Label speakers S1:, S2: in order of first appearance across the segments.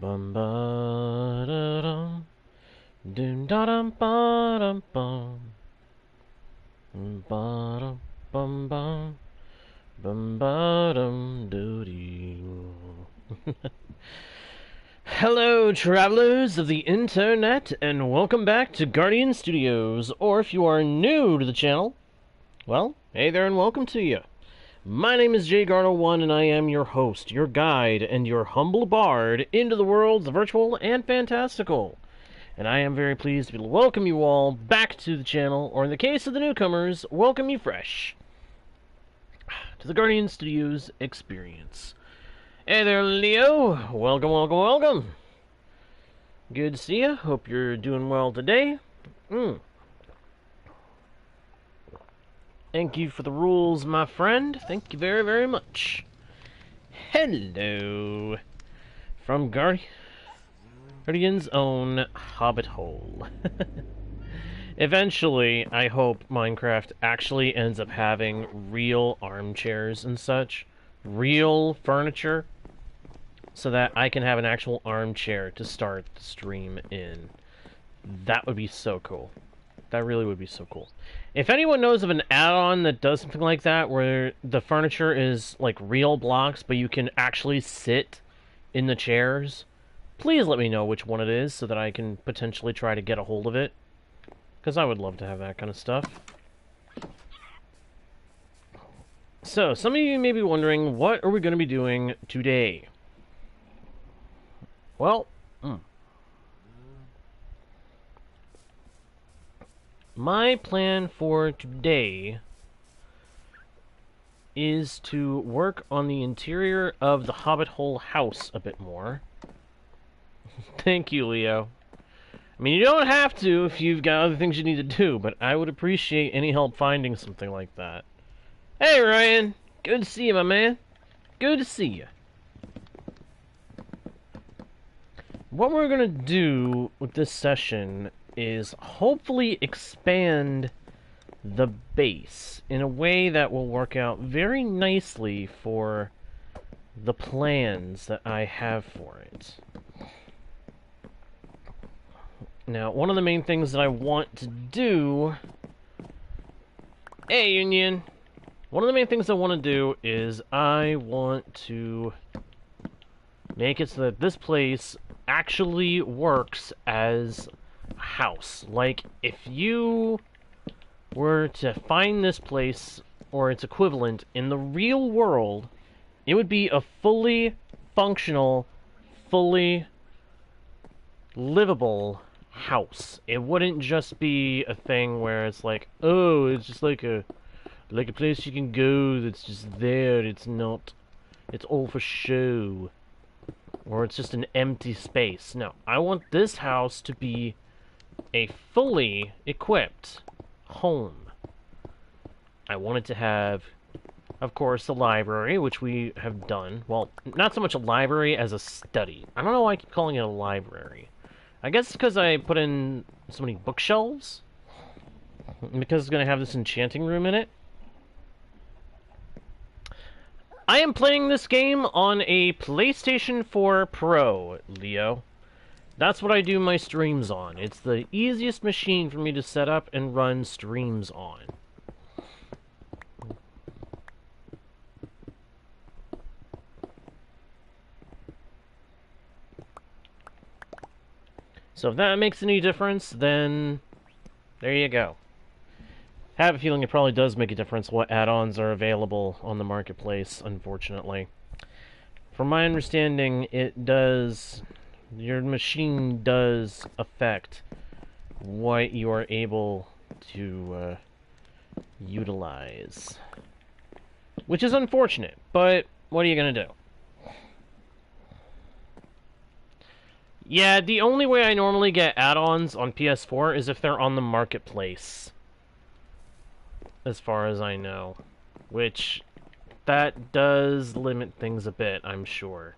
S1: Bum ba da dum, dum da dum ba dum bum, ba dum bum bum, bum ba dum doo dee. Hello, travelers of the internet, and welcome back to Guardian Studios. Or if you are new to the channel, well, hey there and welcome to you. My name is JGardo1, and I am your host, your guide, and your humble bard into the worlds of virtual and fantastical. And I am very pleased to welcome you all back to the channel, or in the case of the newcomers, welcome you fresh to the Guardian Studios experience. Hey there, Leo. Welcome, welcome, welcome. Good to see you. Hope you're doing well today. Thank you for the rules, my friend. Thank you very, very much. Hello. From Guardian's own Hobbit Hole. Eventually, I hope Minecraft actually ends up having real armchairs and such. Real furniture. So that I can have an actual armchair to start the stream in. That would be so cool. That really would be so cool. If anyone knows of an add-on that does something like that, where the furniture is like real blocks, but you can actually sit in the chairs, please let me know which one it is so that I can potentially try to get a hold of it. Because I would love to have that kind of stuff. So, some of you may be wondering, what are we going to be doing today? Well, my plan for today is to work on the interior of the Hobbit Hole house a bit more. Thank you, Leo. I mean, you don't have to if you've got other things you need to do, but I would appreciate any help finding something like that. Hey, Ryan! Good to see you, my man. Good to see you. What we're going to do with this session is hopefully expand the base in a way that will work out very nicely for the plans that I have for it. Now, one of the main things that I want to do... Hey, Union! One of the main things I want to do is I want to make it so that this place actually works as a house. Like, if you were to find this place, or its equivalent, in the real world, it would be a fully functional, fully livable house. It wouldn't just be a thing where it's like, oh, it's just like a place you can go that's just there, it's not, it's all for show. Or it's just an empty space. No, I want this house to be a fully equipped home. I want it to have, of course, the library, which we have done. Well, not so much a library as a study. I don't know why I keep calling it a library. I guess it's because I put in so many bookshelves. Because it's going to have this enchanting room in it. I am playing this game on a PlayStation 4 Pro, Leo. That's what I do my streams on. It's the easiest machine for me to set up and run streams on. So if that makes any difference, then there you go. I have a feeling it probably does make a difference what add-ons are available on the marketplace, unfortunately. From my understanding, it does... your machine does affect what you are able to utilize. Which is unfortunate, but what are you going to do? Yeah, the only way I normally get add-ons on PS4 is if they're on the marketplace. As far as I know. Which, that does limit things a bit, I'm sure.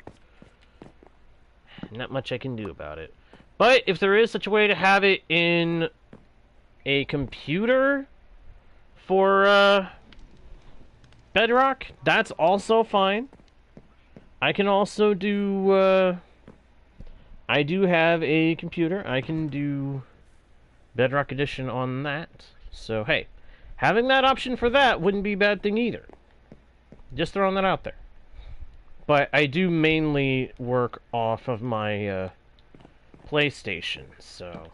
S1: Not much I can do about it. But if there is such a way to have it in a computer for Bedrock, that's also fine. I can also do I do have a computer. I can do Bedrock Edition on that. So, hey, having that option for that wouldn't be a bad thing either. Just throwing that out there. But I do mainly work off of my PlayStation, so...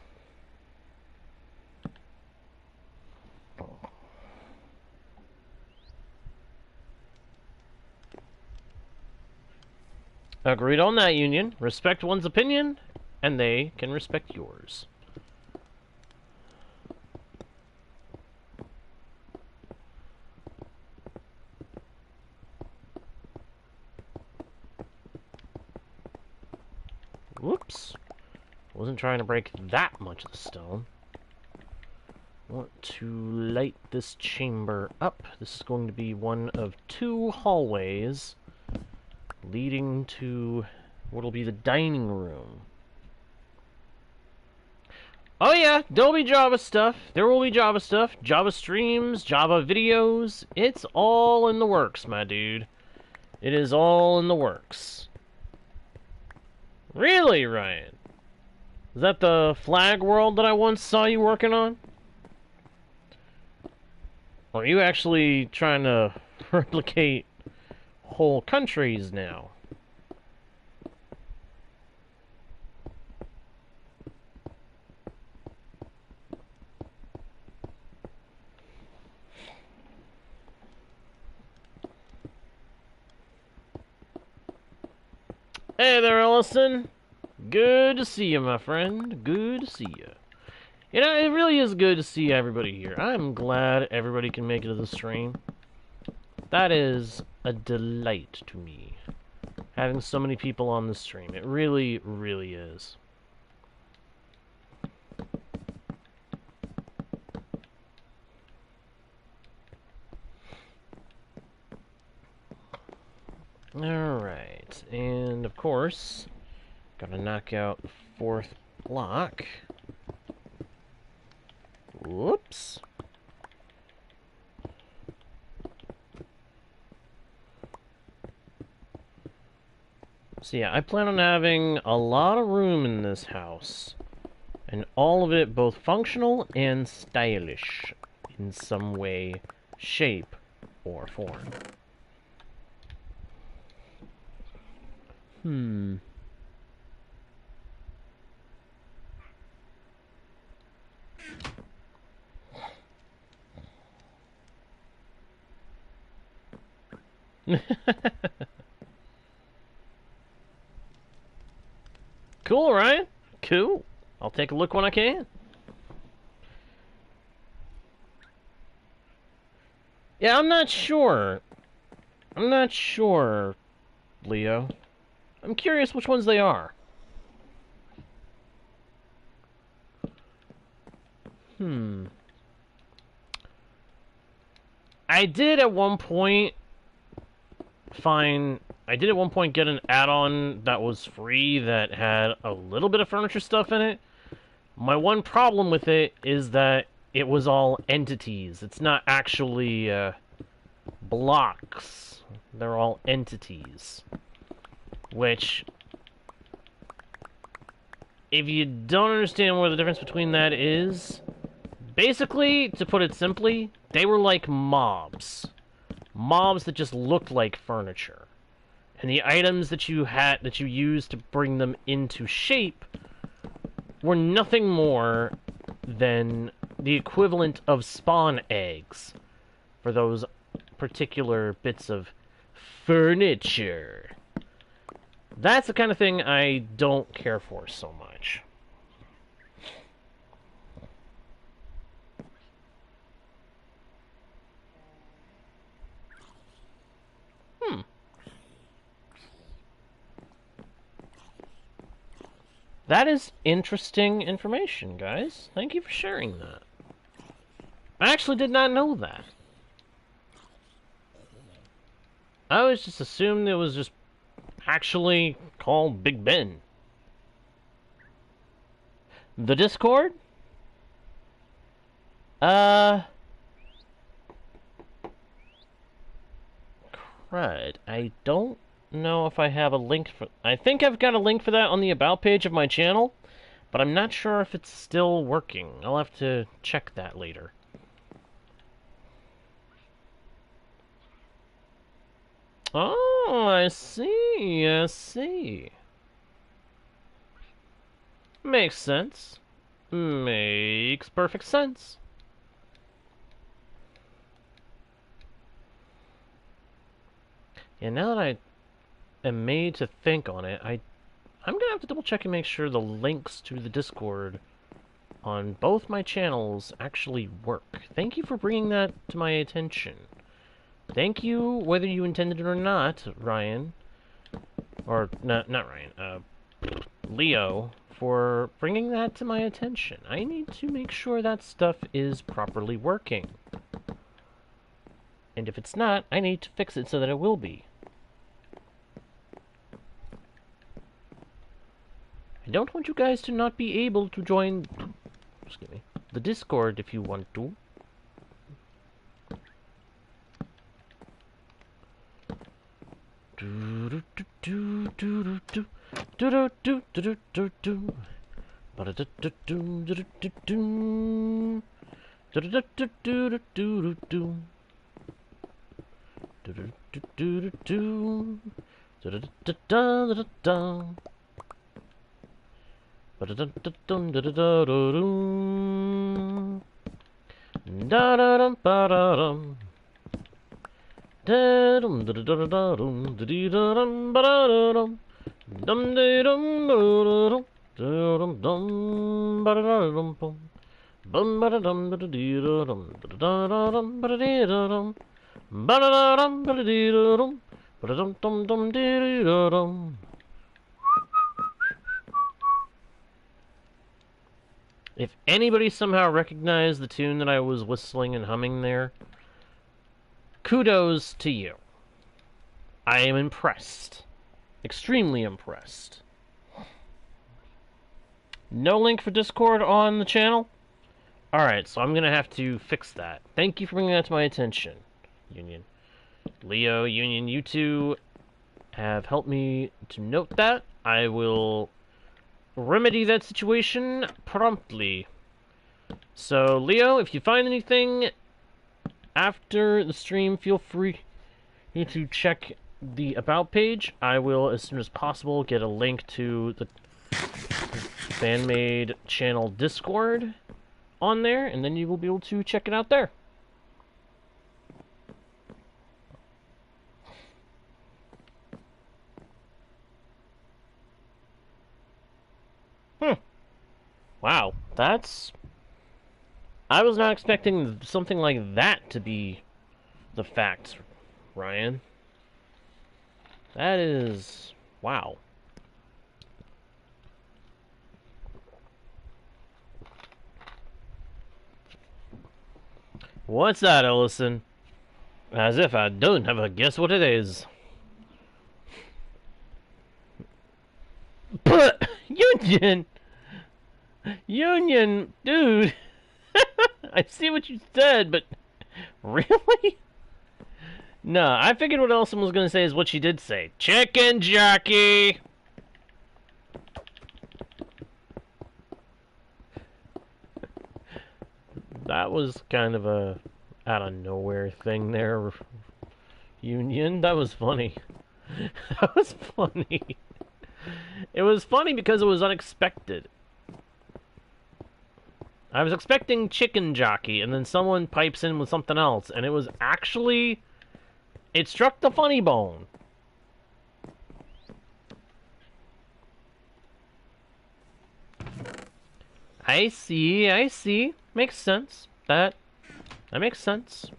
S1: Agreed on that, Union. Respect one's opinion, and they can respect yours. Whoops. Wasn't trying to break that much of the stone. Want to light this chamber up. This is going to be one of 2 hallways leading to what'll be the dining room. Oh yeah, there'll be Java stuff. There will be Java stuff. Java streams, Java videos. It's all in the works, my dude. It is all in the works. Really, Ryan? Is that the flag world that I once saw you working on? Or are you actually trying to replicate whole countries now? Hey there, Ellison. Good to see you, my friend. Good to see you. You know, it really is good to see everybody here. I'm glad everybody can make it to the stream. That is a delight to me, having so many people on the stream. It really, really is. Alright, and of course, gotta knock out the 4th block. Whoops. So yeah, I plan on having a lot of room in this house, and all of it both functional and stylish in some way, shape, or form. Cool, right? Cool. I'll take a look when I can. Yeah, I'm not sure. I'm not sure, Leo. I'm curious which ones they are. I did at one point get an add-on that was free that had a little bit of furniture stuff in it. My one problem with it is that it was all entities. It's not actually blocks. They're all entities. Which, if you don't understand what the difference between that is, basically, to put it simply, they were like mobs. Mobs that just looked like furniture. And the items that you used to bring them into shape were nothing more than the equivalent of spawn eggs for those particular bits of furniture. That's the kind of thing I don't care for so much. That is interesting information, guys. Thank you for sharing that. I actually did not know that. I was just assumed it was just actually called Big Ben. The Discord? Crud. I don't know if I have a link for... I think I've got a link for that on the About page of my channel, but I'm not sure if it's still working. I'll have to check that later. Oh, I see, I see. Makes sense. Makes perfect sense. Yeah, now that I am made to think on it, I'm gonna have to double check and make sure the links to the Discord on both my channels actually work. Thank you for bringing that to my attention. Thank you, whether you intended it or not, Ryan. Or, not Ryan, Leo, for bringing that to my attention. I need to make sure that stuff is properly working. And if it's not, I need to fix it so that it will be. I don't want you guys to not be able to join, excuse me, the Discord if you want to. If anybody somehow recognized the tune that I was whistling and humming there, kudos to you. I am impressed. Extremely impressed. No link for Discord on the channel? Alright, so I'm gonna have to fix that. Thank you for bringing that to my attention, Union. Leo, Union, you two have helped me to note that. I will remedy that situation promptly. So, Leo, if you find anything after the stream, feel free to check the About page. I will, as soon as possible, get a link to the fan-made channel Discord on there, and then you will be able to check it out there. Wow, that's... I was not expecting something like that to be the fact, Ryan. That is... wow. What's that, Ellison? As if I don't have a guess what it is. Union! Union, dude! I see what you said, but... really? No, I figured what Ellison was gonna say is what she did say. Chicken jockey! That was kind of a out-of-nowhere thing there, Union. That was funny. That was funny. It was funny because it was unexpected. I was expecting chicken jockey, and then someone pipes in with something else, and it was actually... it struck the funny bone. I see, I see. Makes sense. That makes sense.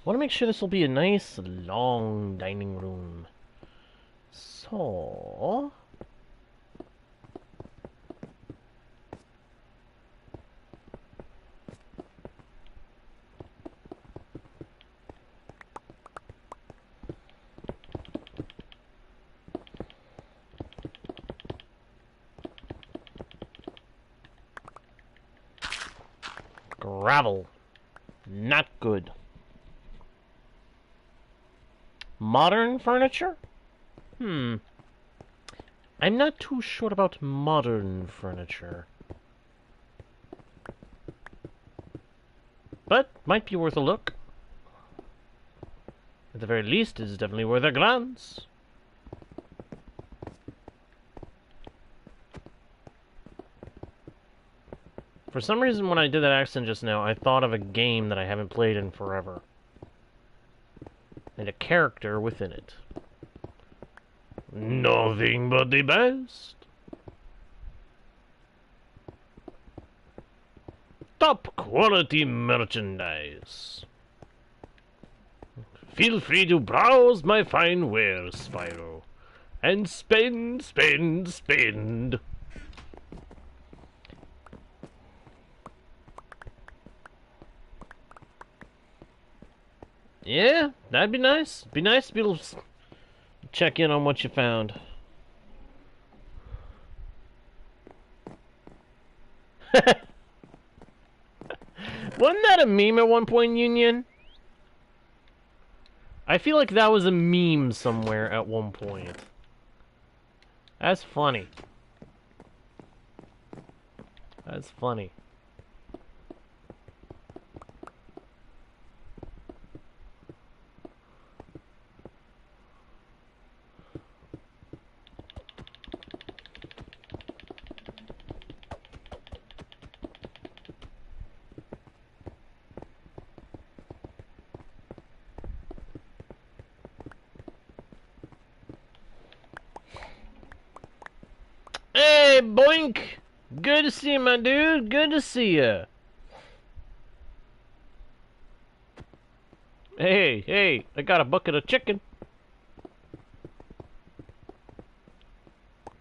S1: want to make sure this will be a nice, long dining room. So... gravel. Not good. Modern furniture? I'm not too sure about modern furniture. But might be worth a look. At the very least, it's definitely worth a glance. For some reason, when I did that accent just now, I thought of a game that I haven't played in forever. And a character within it. Nothing but the best. Top quality merchandise. Feel free to browse my fine wares, Spyro. And spend, spend, spend. Yeah, that'd be nice. Be nice to be able to check in on what you found. Wasn't that a meme at one point, Union? I feel like that was a meme somewhere at one point. That's funny. That's funny. Hey, Boink! Good to see you, my dude. Good to see you. Hey, I got a bucket of chicken.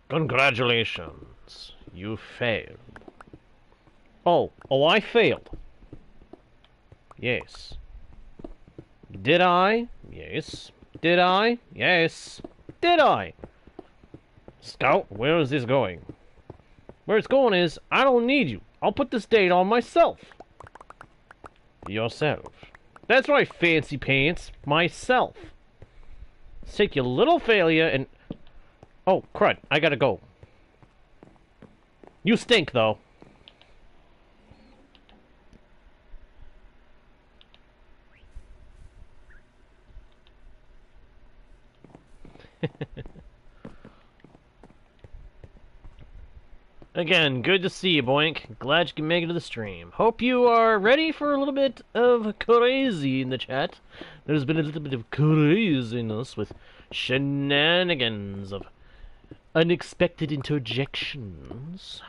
S1: Congratulations. You failed. Oh, I failed. Yes. Did I? Yes. Did I? Yes. Did I? Scout, where is this going? Where it's going is, I don't need you. I'll put this date on myself. Yourself. That's right, fancy pants. Myself. Let's take your little failure and... Oh, crud. I gotta go. You stink, though. Again, good to see you, Boink. Glad you can make it to the stream. Hope you are ready for a little bit of crazy in the chat. There's been a little bit of craziness with shenanigans of unexpected interjections.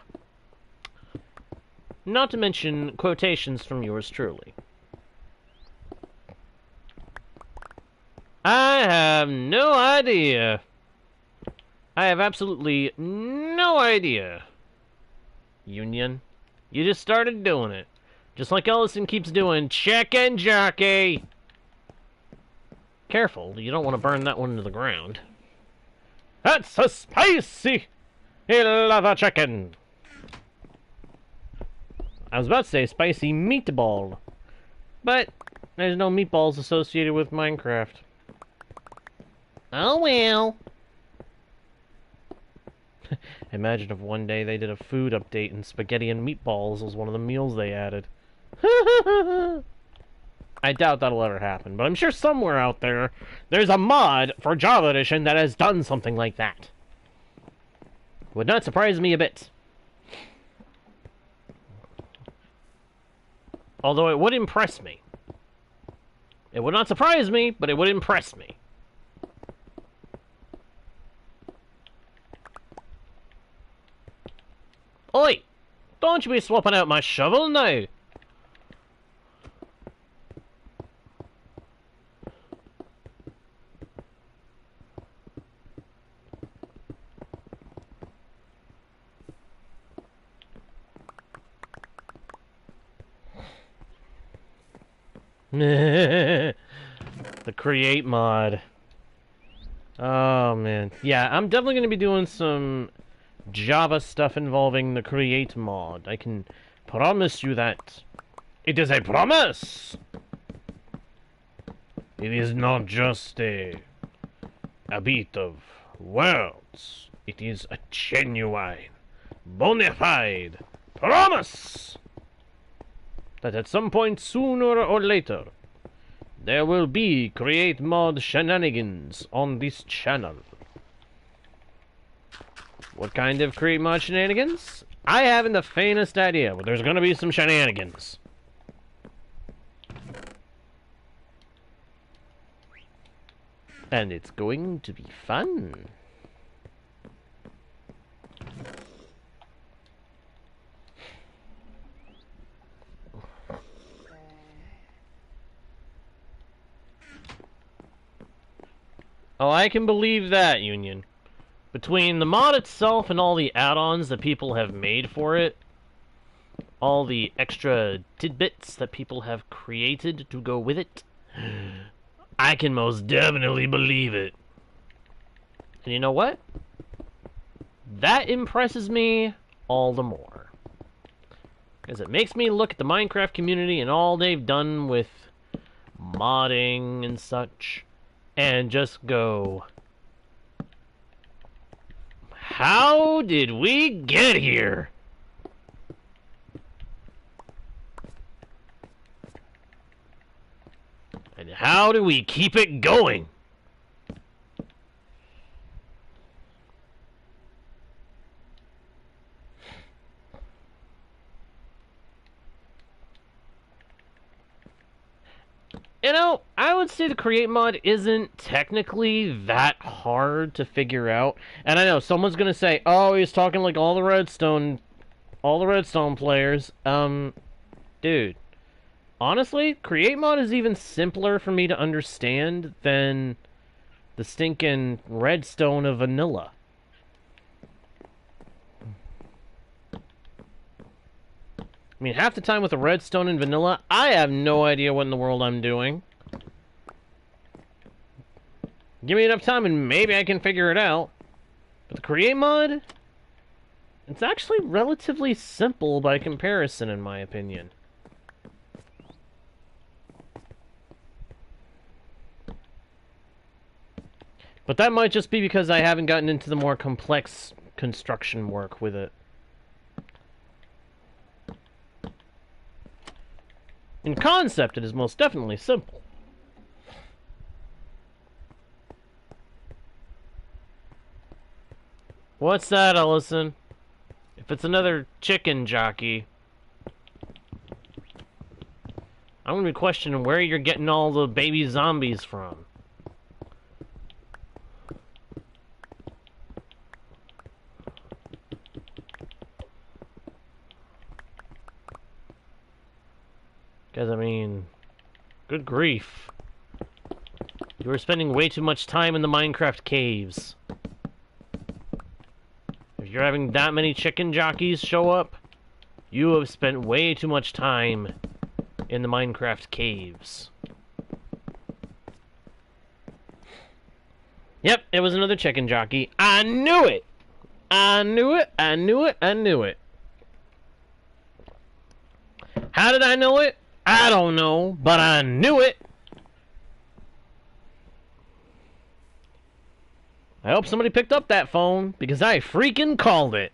S1: Not to mention quotations from yours truly. I have no idea. I have absolutely no idea. Union. You just started doing it. Just like Ellison keeps doing. Chicken jockey! Careful, you don't want to burn that one into the ground. That's a spicy lava chicken! I was about to say spicy meatball. But there's no meatballs associated with Minecraft. Oh well. Imagine if one day they did a food update and spaghetti and meatballs was one of the meals they added. I doubt that'll ever happen, but I'm sure somewhere out there, there's a mod for Java Edition that has done something like that. Would not surprise me a bit. Although it would impress me. It would not surprise me, but it would impress me. Oi! Don't you be swapping out my shovel now! The create mod. Oh, man. Yeah, I'm definitely going to be doing some Java stuff involving the create mod. I can promise you that. It is a promise! It is not just a bit of words. It is a genuine, bona fide promise that at some point sooner or later there will be create mod shenanigans on this channel. What kind of create mod shenanigans? I haven't the faintest idea, but there's gonna be some shenanigans. And it's going to be fun. Oh, I can believe that, Union. Between the mod itself and all the add-ons that people have made for it, all the extra tidbits that people have created to go with it, I can most definitely believe it. And you know what? That impresses me all the more. Because it makes me look at the Minecraft community and all they've done with modding and such, and just go, how did we get here? And how do we keep it going? You know, I would say the create mod isn't technically that hard to figure out. And I know someone's gonna say, "Oh, he's talking like all the redstone players." Dude, honestly, create mod is even simpler for me to understand than the stinking redstone of vanilla. I mean, half the time with the redstone and vanilla, I have no idea what in the world I'm doing. Give me enough time and maybe I can figure it out. But the create mod, it's actually relatively simple by comparison, in my opinion. But that might just be because I haven't gotten into the more complex construction work with it. In concept, it is most definitely simple. What's that, Ellison? If it's another chicken jockey, I'm gonna be questioning where you're getting all the baby zombies from. Because, I mean, good grief. You were spending way too much time in the Minecraft caves. If you're having that many chicken jockeys show up, you have spent way too much time in the Minecraft caves. Yep, it was another chicken jockey. I knew it! I knew it, I knew it, I knew it. How did I know it? I don't know, but I knew it. I hope somebody picked up that phone, because I freaking called it.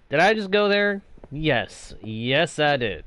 S1: Did I just go there? Yes. Yes, I did.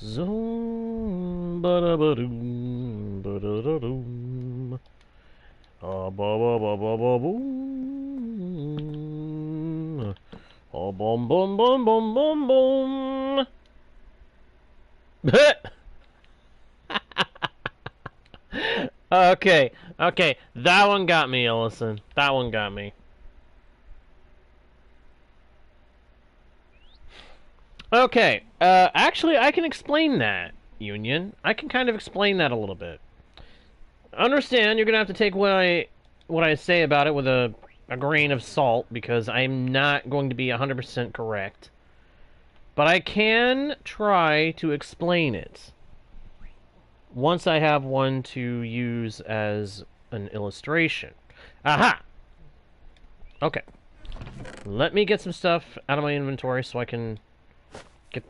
S1: Zoom, ba-da-ba-doom, ba-da-da-doom. Ba-ba-ba-ba-ba-boom. Boom, boom, boom, boom, boom, boom. Okay, okay, that one got me, Ellison. That one got me. Okay, actually, I can explain that, Union. I can kind of explain that a little bit. Understand, you're gonna have to take what I say about it with a grain of salt, because I'm not going to be 100% correct. But I can try to explain it once I have one to use as an illustration. Aha! Okay. Let me get some stuff out of my inventory so I can get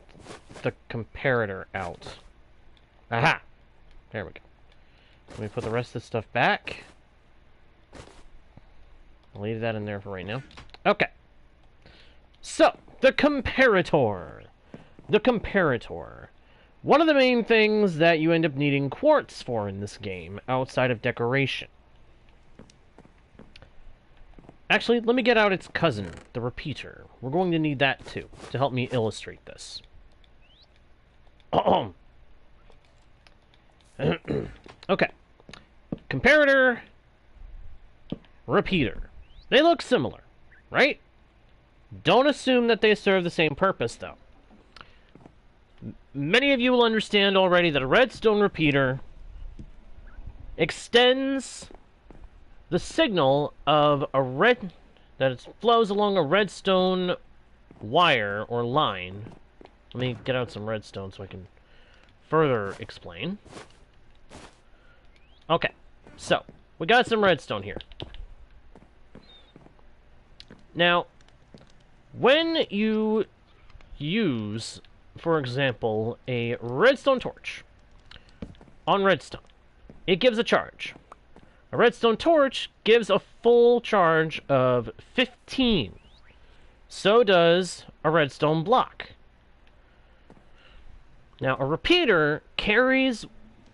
S1: the comparator out. Aha! There we go. Let me put the rest of the stuff back. I'll leave that in there for right now. Okay. So, the comparator. The comparator. One of the main things that you end up needing quartz for in this game, outside of decoration. Actually, let me get out its cousin, the repeater. We're going to need that too, to help me illustrate this. Okay. Comparator, repeater. They look similar, right? Don't assume that they serve the same purpose, though. Many of you will understand already that a redstone repeater extends the signal of that it flows along a redstone wire or line. Let me get out some redstone so I can further explain. Okay, so we got some redstone here. Now, when you use, for example, a redstone torch on redstone, it gives a charge. A redstone torch gives a full charge of 15. So does a redstone block. Now, a repeater carries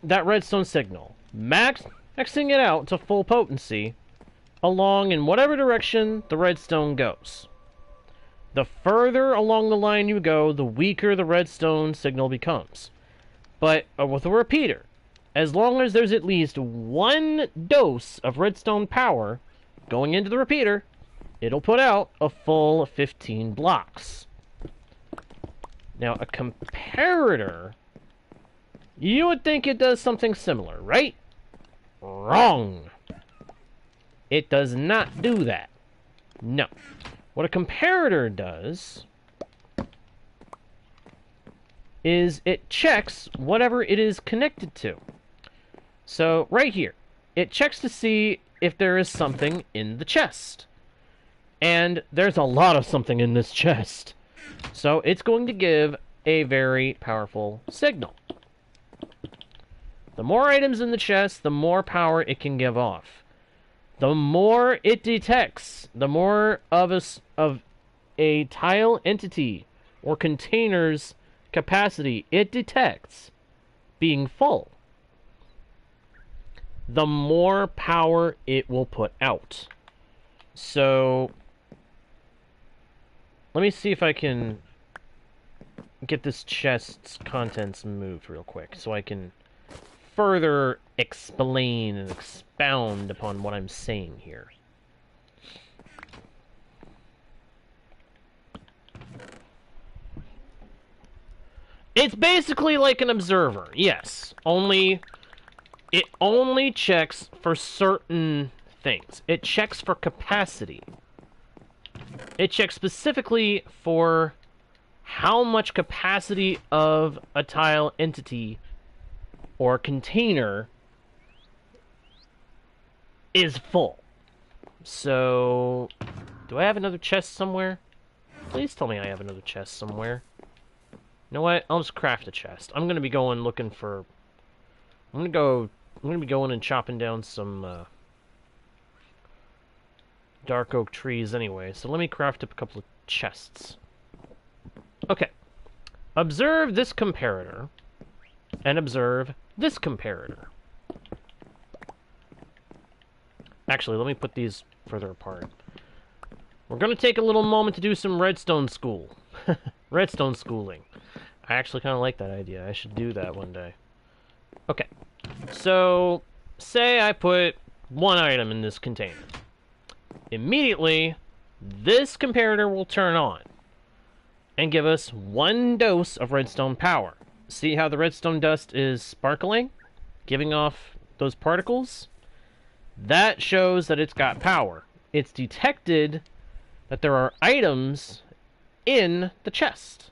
S1: that redstone signal, maxing it out to full potency, along in whatever direction the redstone goes. The further along the line you go, the weaker the redstone signal becomes. But with a repeater, as long as there's at least one dose of redstone power going into the repeater, it'll put out a full 15 blocks. Now, a comparator, you would think it does something similar, right? Wrong. It does not do that. No. What a comparator does is it checks whatever it is connected to. So, right here, it checks to see if there is something in the chest. And there's a lot of something in this chest. So, it's going to give a very powerful signal. The more items in the chest, the more power it can give off. The more it detects, the more of a tile entity or container's capacity it detects being full, the more power it will put out. So, let me see if I can get this chest's contents moved real quick so I can further explain and expound upon what I'm saying here. It's basically like an observer, yes. It only checks for certain things. It checks for capacity. It checks specifically for how much capacity of a tile entity or container is full. So, do I have another chest somewhere? Please tell me I have another chest somewhere. You know what? I'll just craft a chest. I'm gonna be going looking for. I'm gonna be going and chopping down some dark oak trees anyway. So let me craft up a couple of chests. Okay. Observe this comparator. and observe this comparator. Actually, let me put these further apart. We're going to take a little moment to do some redstone school. Redstone schooling. I actually kind of like that idea. I should do that one day. Okay. So, say I put one item in this container. Immediately, this comparator will turn on and give us 1 dose of redstone power. See how the redstone dust is sparkling, giving off those particles? That shows that it's got power. It's detected that there are items in the chest.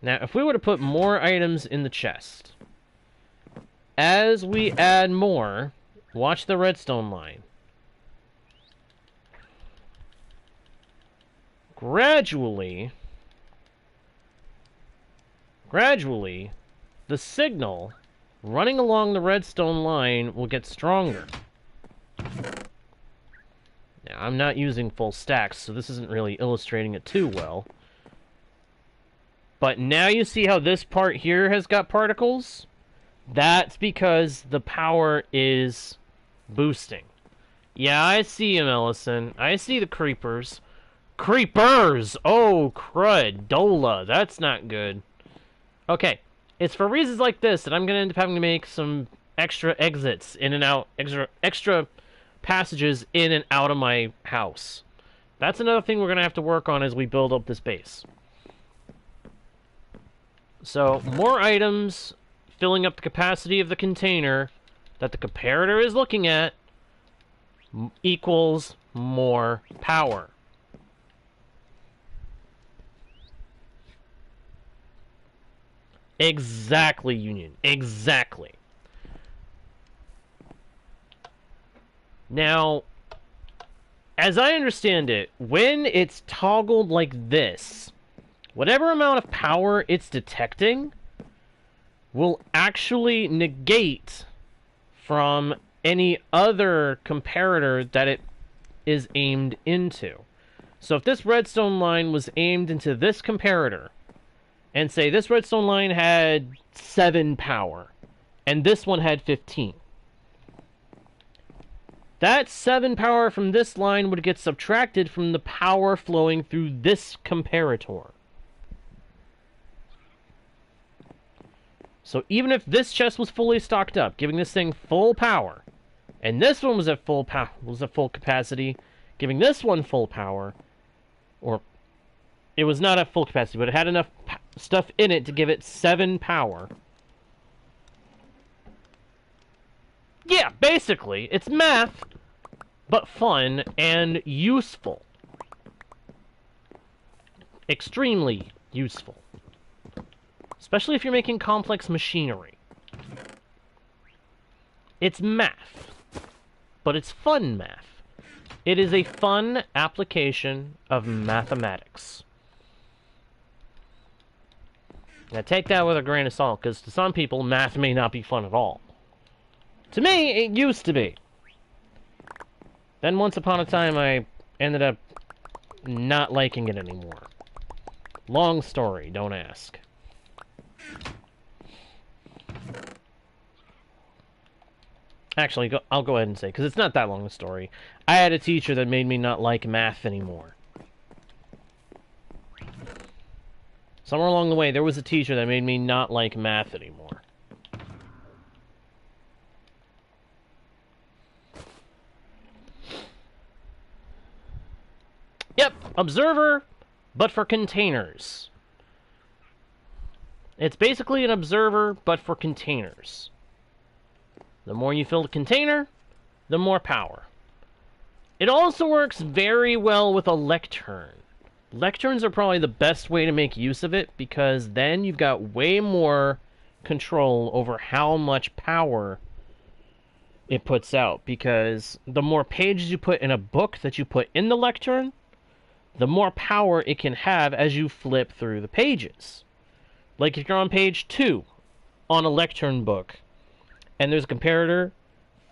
S1: Now, if we were to put more items in the chest, as we add more, watch the redstone line. Gradually, the signal running along the redstone line will get stronger. Now, I'm not using full stacks, so this isn't really illustrating it too well. But now you see how this part here has got particles? That's because the power is boosting. Yeah, I see you, Ellison. I see the creepers. Creepers! Oh, crud. Dola. That's not good. Okay. It's for reasons like this that I'm going to end up having to make some extra exits in and out. Extra passages in and out of my house. That's another thing we're going to have to work on as we build up this base. So, more items filling up the capacity of the container that the comparator is looking at equals more power. Exactly, Union. Exactly. Now, as I understand it, when it's toggled like this, whatever amount of power it's detecting will actually negate from any other comparator that it is aimed into. So if this redstone line was aimed into this comparator, and say this redstone line had 7 power, and this one had 15. That 7 power from this line would get subtracted from the power flowing through this comparator. So even if this chest was fully stocked up, giving this thing full power, and this one was at full capacity, giving this one full power, or it was not at full capacity, but it had enough stuff in it to give it 7 power. Yeah, basically, it's math, but fun and useful. Extremely useful. Especially if you're making complex machinery. It's math, but it's fun math. It is a fun application of mathematics. Now take that with a grain of salt, because to some people, math may not be fun at all. To me, it used to be. Then once upon a time, I ended up not liking it anymore. Long story, don't ask. Actually, I'll go ahead and say, because it's not that long a story. I had a teacher that made me not like math anymore. Somewhere along the way, there was a teacher that made me not like math anymore. Yep, observer, but for containers. It's basically an observer, but for containers. The more you fill the container, the more power. It also works very well with a lectern. Lecterns are probably the best way to make use of it, because then you've got way more control over how much power it puts out. Because the more pages you put in a book that you put in the lectern, the more power it can have as you flip through the pages. Like if you're on page 2 on a lectern book, and there's a comparator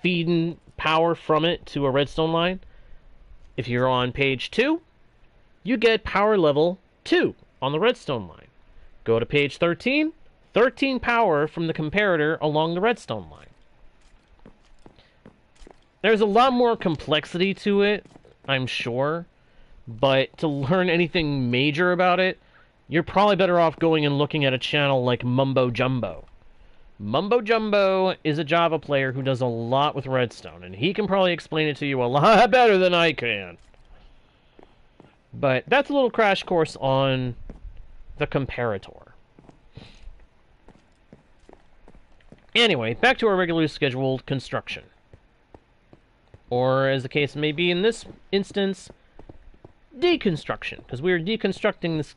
S1: feeding power from it to a redstone line, if you're on page 2, you get power level 2 on the redstone line. Go to page 13, 13 power from the comparator along the redstone line. There's a lot more complexity to it, I'm sure, but to learn anything major about it, you're probably better off going and looking at a channel like Mumbo Jumbo. Mumbo Jumbo is a Java player who does a lot with redstone, and he can probably explain it to you a lot better than I can. But that's a little crash course on the comparator. Anyway, back to our regularly scheduled construction. Or, as the case may be in this instance, deconstruction, because we are deconstructing this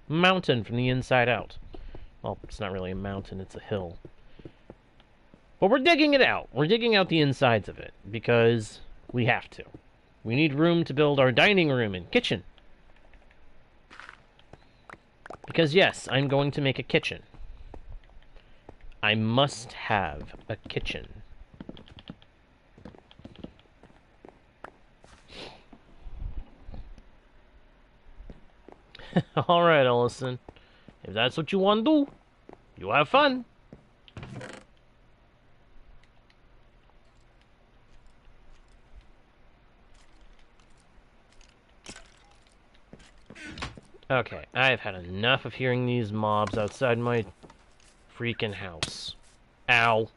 S1: mountain from the inside out. Well, it's not really a mountain, it's a hill. But we're digging it out. We're digging out the insides of it, because we have to. We need room to build our dining room and kitchen. Because yes, I'm going to make a kitchen. I must have a kitchen. Alright, Ellison. If that's what you want to do, you have fun. Okay, I've had enough of hearing these mobs outside my freaking house. Ow.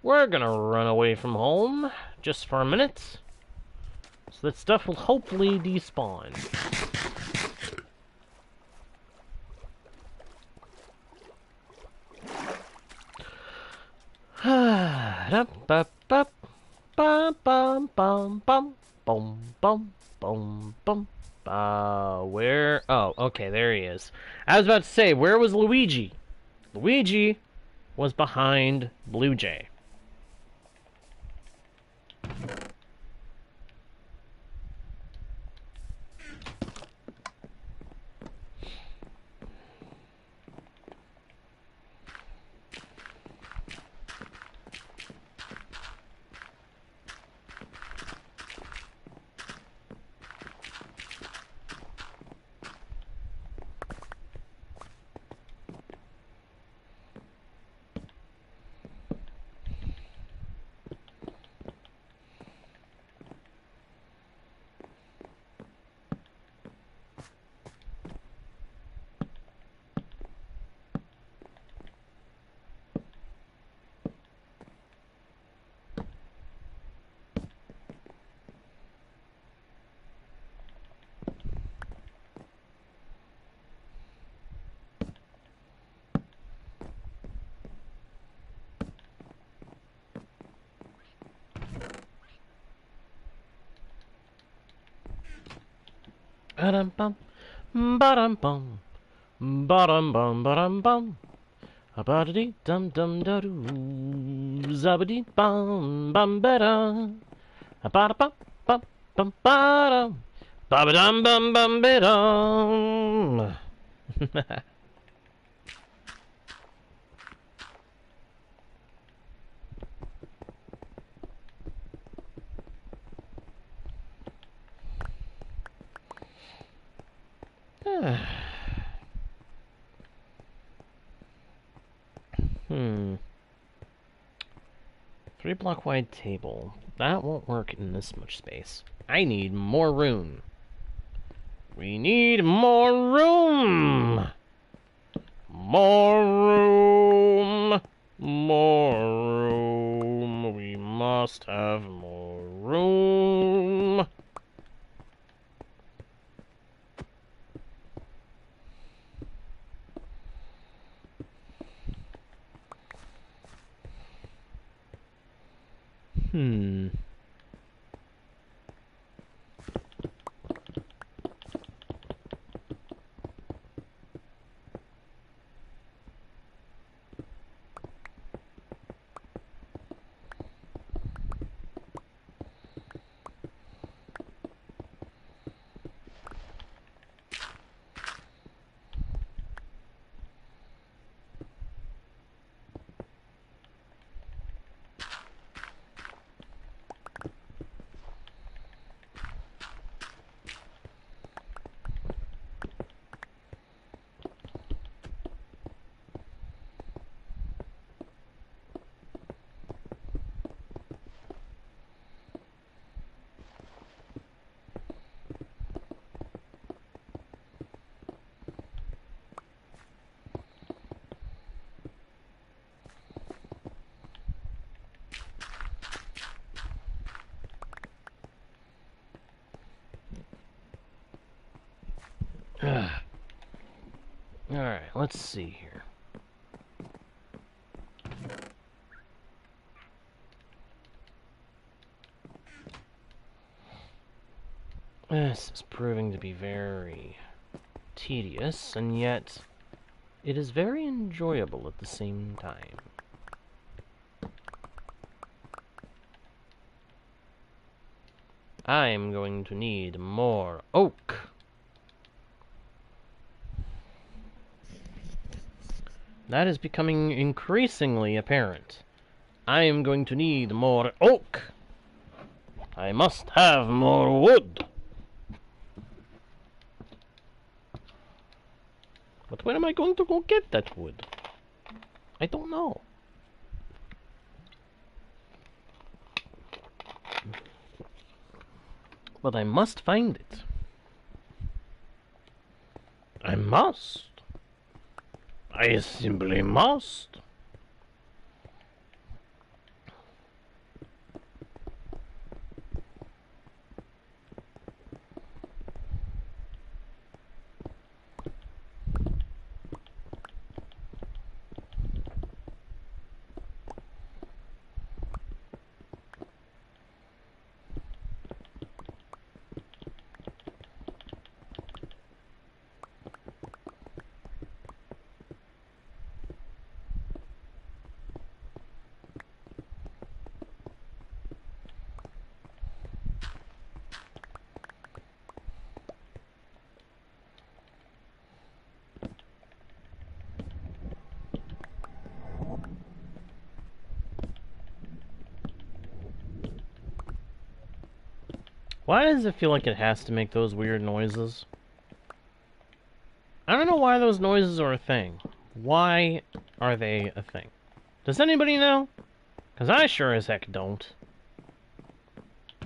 S1: We're gonna run away from home, just for a minute, so that stuff will hopefully despawn. Where? Oh, okay, there he is. I was about to say, where was Luigi? Luigi was behind Blue Jay. Ba-dum-bum, ba-dum-bum, ba-dum-bum, ba-dum-bum. Ba-da-dee-dum-dum-da-doo, zabba-dee-bum-bum-ba-da. Ba-da-bum-bum-bum-ba-dum, ba-ba-dum-bum-bum-ba-dum. Hmm. 3-block wide table. That won't work in this much space. I need more room. We need more room! More room! More room! We must have more room! Hmm. Alright, let's see here. This is proving to be very tedious, and yet it is very enjoyable at the same time. I am going to need more oak. That is becoming increasingly apparent. I am going to need more oak. I must have more wood. But where am I going to go get that wood? I don't know. But I must find it. I must. I simply must. Why does it feel like it has to make those weird noises? I don't know why those noises are a thing. Why are they a thing? Does anybody know? Because I sure as heck don't.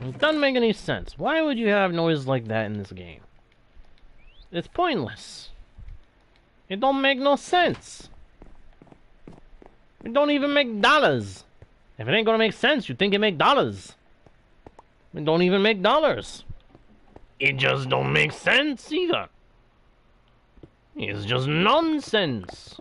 S1: It doesn't make any sense. Why would you have noises like that in this game? It's pointless. It don't make no sense. It don't even make dollars. If it ain't gonna make sense, you'd think it make dollars. It don't even make dollars. It just don't make sense either. It's just nonsense.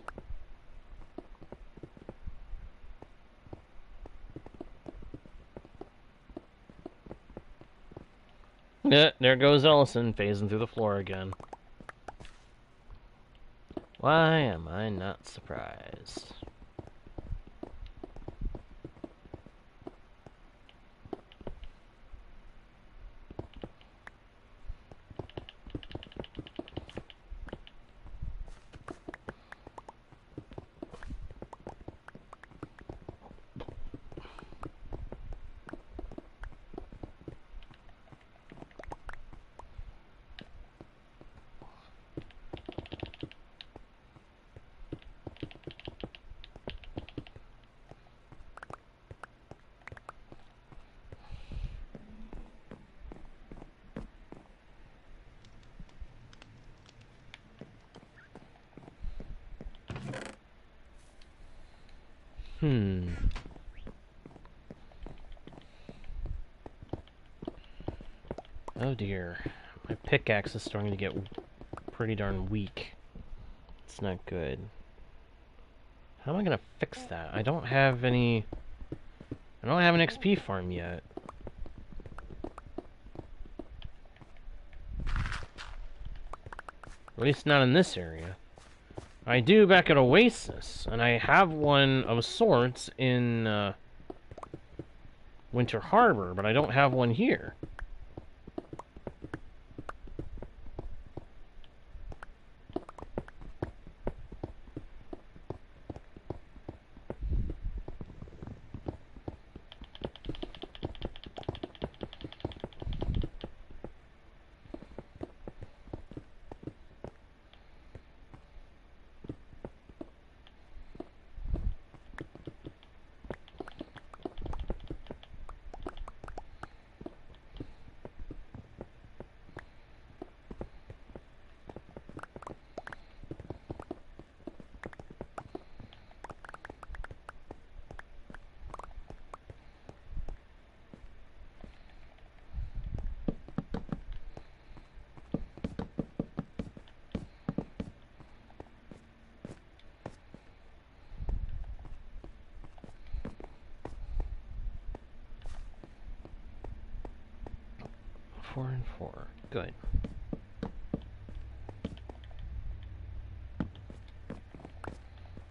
S1: Yeah, there goes Ellison phasing through the floor again. Why am I not surprised? Oh dear. My pickaxe is starting to get pretty darn weak. It's not good. How am I gonna fix that? I don't have any... I don't have an XP farm yet. At least not in this area. I do back at Oasis, and I have one of sorts in Winter Harbor, but I don't have one here. 4 and 4. Good.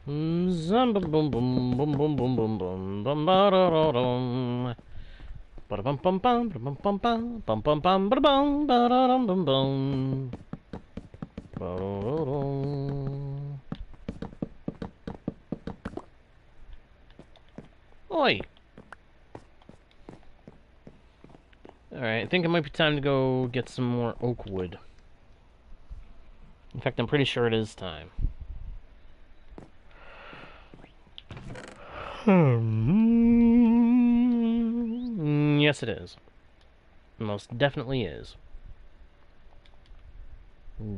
S1: Zamba boom boom boom boom boom boom boom bum ba da da dum. Ba bum bum bum bum bum bum bum bum bum ba bum ba da dum bum bum. Ba da dum. Oi. Alright, I think it might be time to go get some more oak wood. In fact, I'm pretty sure it is time. Yes, it is. Most definitely is.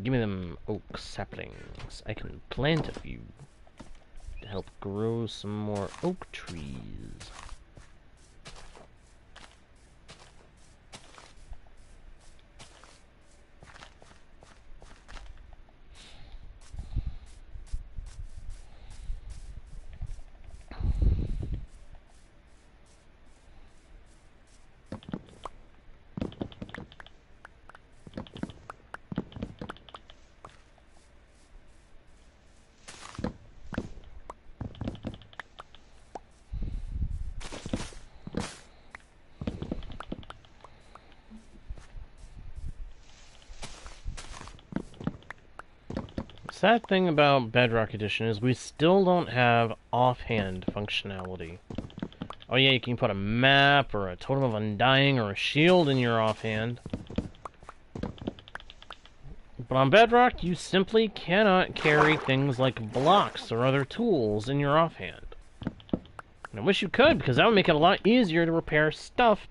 S1: Give me them oak saplings. I can plant a few to help grow some more oak trees. Sad thing about Bedrock Edition is we still don't have offhand functionality. Oh yeah, you can put a map or a Totem of Undying or a shield in your offhand. But on Bedrock, you simply cannot carry things like blocks or other tools in your offhand. And I wish you could, because that would make it a lot easier to repair stuff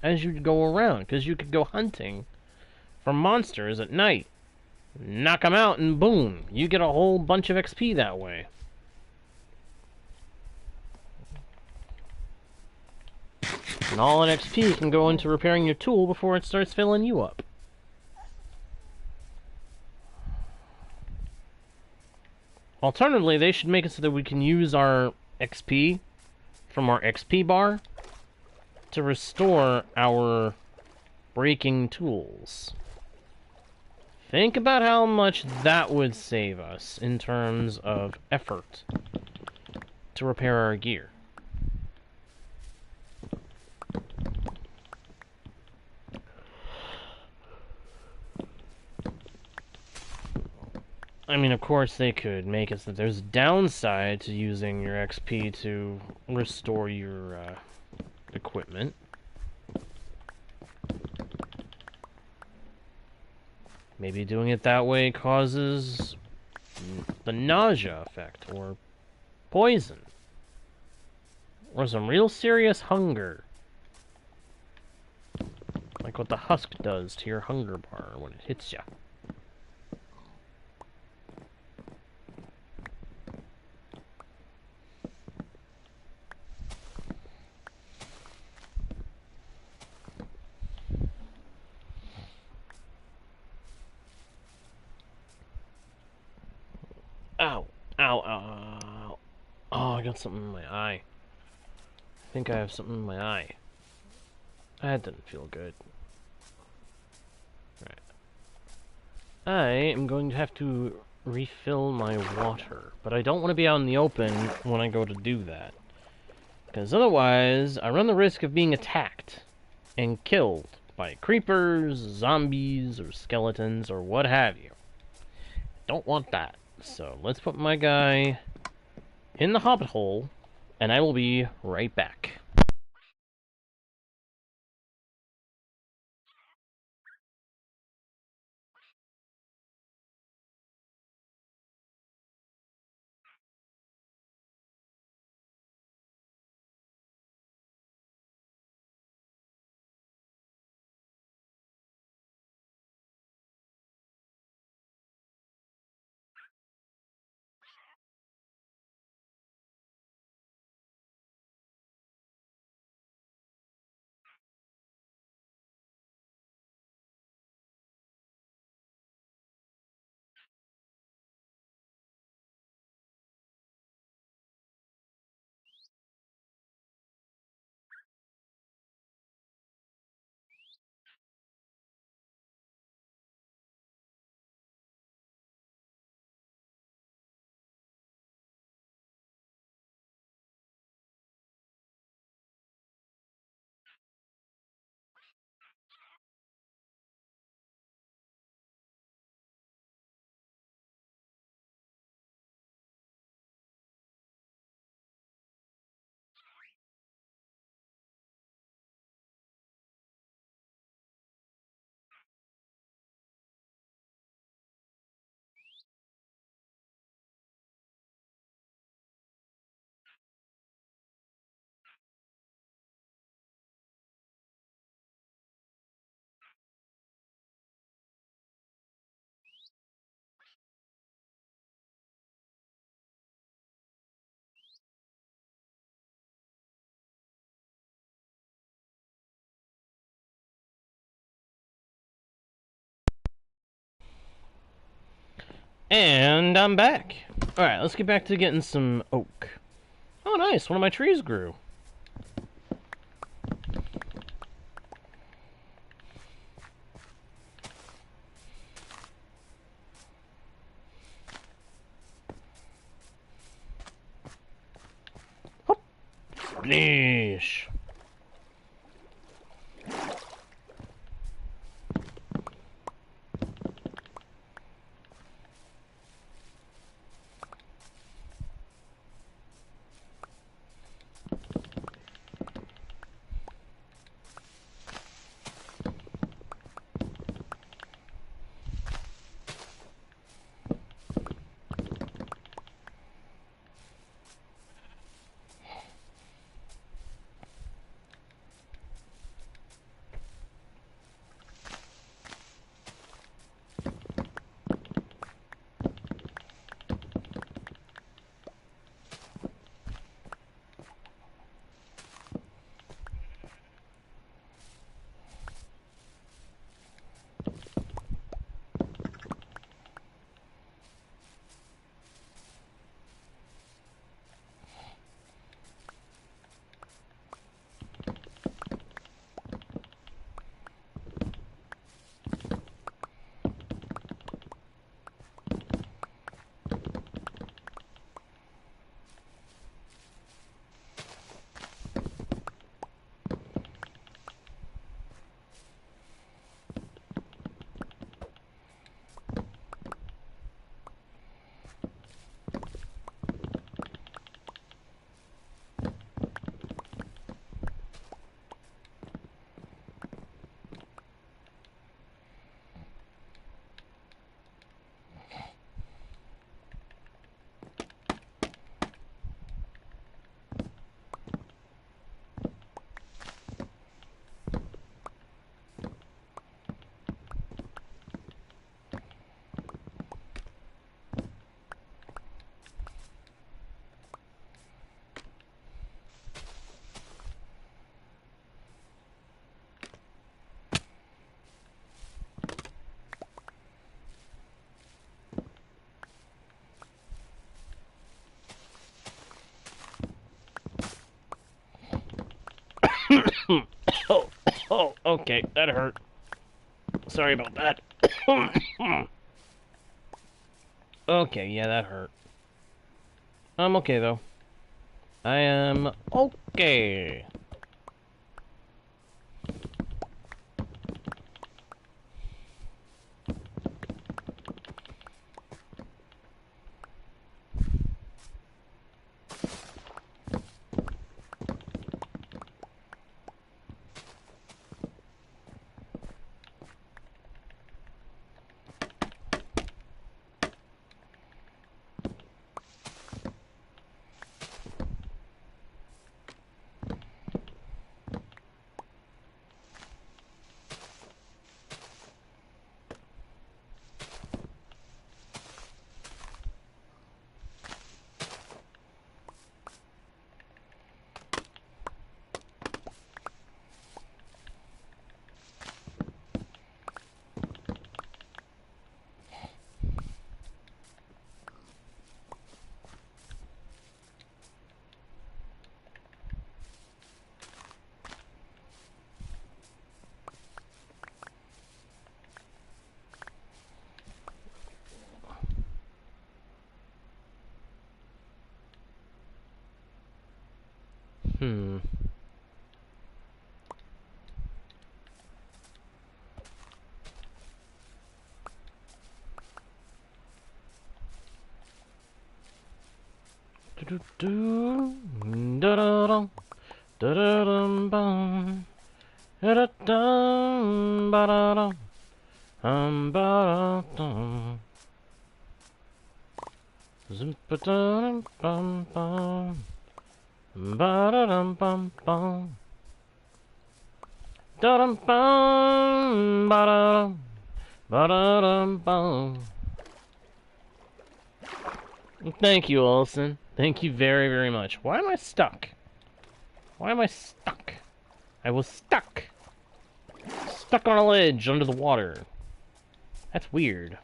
S1: as you go around, because you could go hunting for monsters at night. Knock them out and boom, you get a whole bunch of XP that way. And all that XP can go into repairing your tool before it starts filling you up. Alternatively, they should make it so that we can use our XP from our XP bar to restore our breaking tools. Think about how much that would save us in terms of effort to repair our gear. I mean, of course they could make it so that there's a downside to using your XP to restore your equipment. Maybe doing it that way causes the nausea effect, or poison, or some real serious hunger. Like what the husk does to your hunger bar when it hits ya. Ow. Ow, ow, ow. Oh, I got something in my eye. I think I have something in my eye. That didn't feel good. Right. I am going to have to refill my water, but I don't want to be out in the open when I go to do that. Because otherwise, I run the risk of being attacked and killed by creepers, zombies, or skeletons, or what have you. Don't want that. So let's put my guy in the Hobbit Hole, and I will be right back. And I'm back. Alright, let's get back to getting some oak. Oh, nice. One of my trees grew. Hop. Finish. Oh, oh, okay, that hurt. Sorry about that. Okay, yeah, that hurt. I'm okay, though. I am okay. Hmm. Do-do-do. Da-da-dum. Da-da-dum-bum. Da-da-dum. Ba-da-dum. Ba-da-dum. Zim-ba-da-dum-bum-bum. Ba-da-dum-bum-bum. Da-dum-bum. Ba-da-dum. Ba-da-dum-bum. Thank you, Olson. Thank you very, very much. Why am I stuck? Why am I stuck? I was stuck. Stuck on a ledge under the water. That's weird.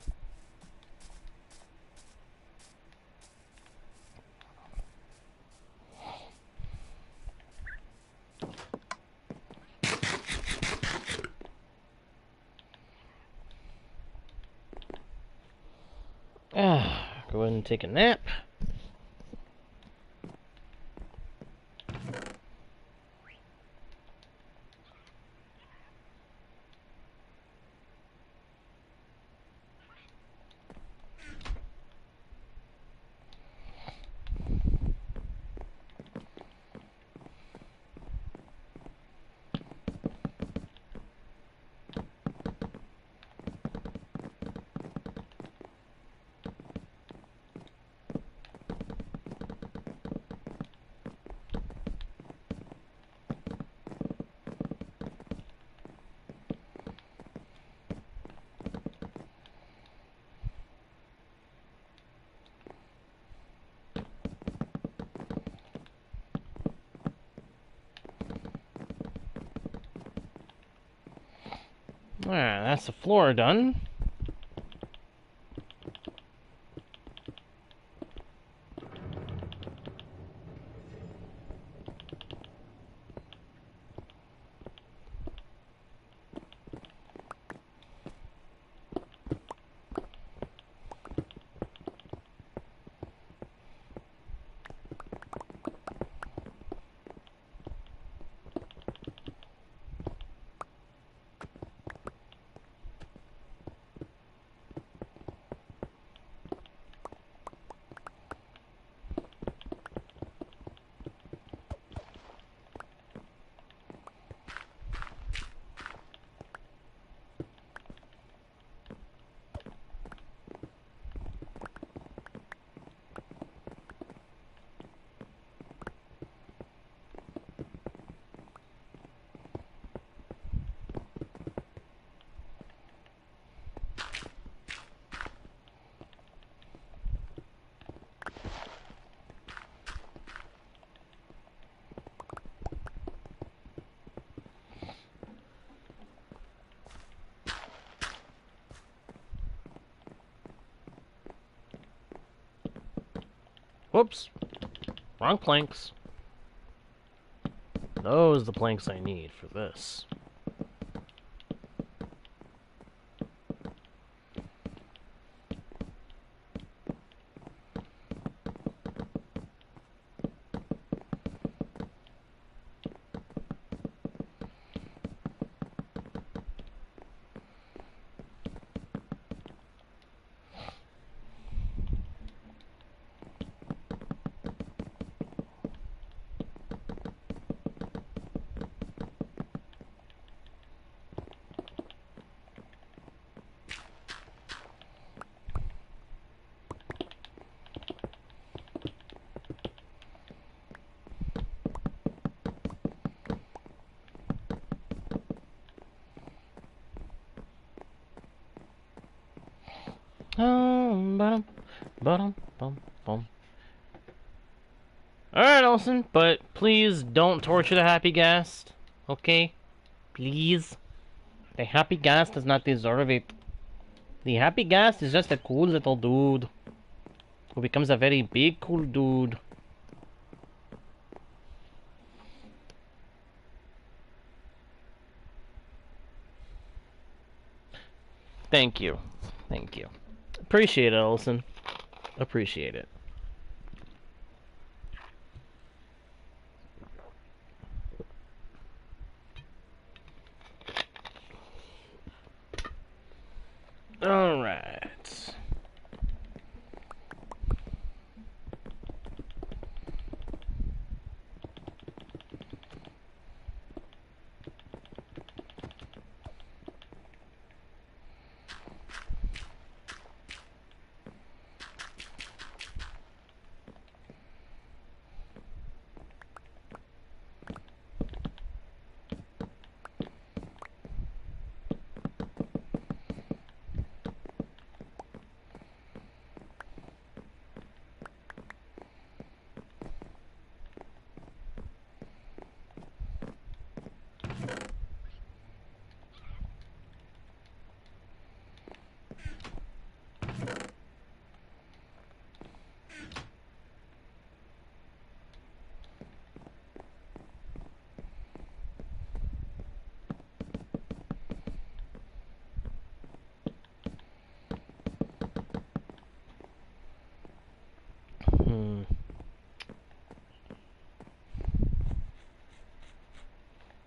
S1: Go ahead and take a nap. Alright, that's the floor done. Whoops. Wrong planks. Those are the planks I need for this. Bottom, bottom, bum, bum. Alright, Olsen, but please don't torture the happy guest. Okay? Please. The happy guest does not deserve it. The happy guest is just a cool little dude who becomes a very big cool dude. Thank you. Thank you. Appreciate it, Olsen. Appreciate it. Alright.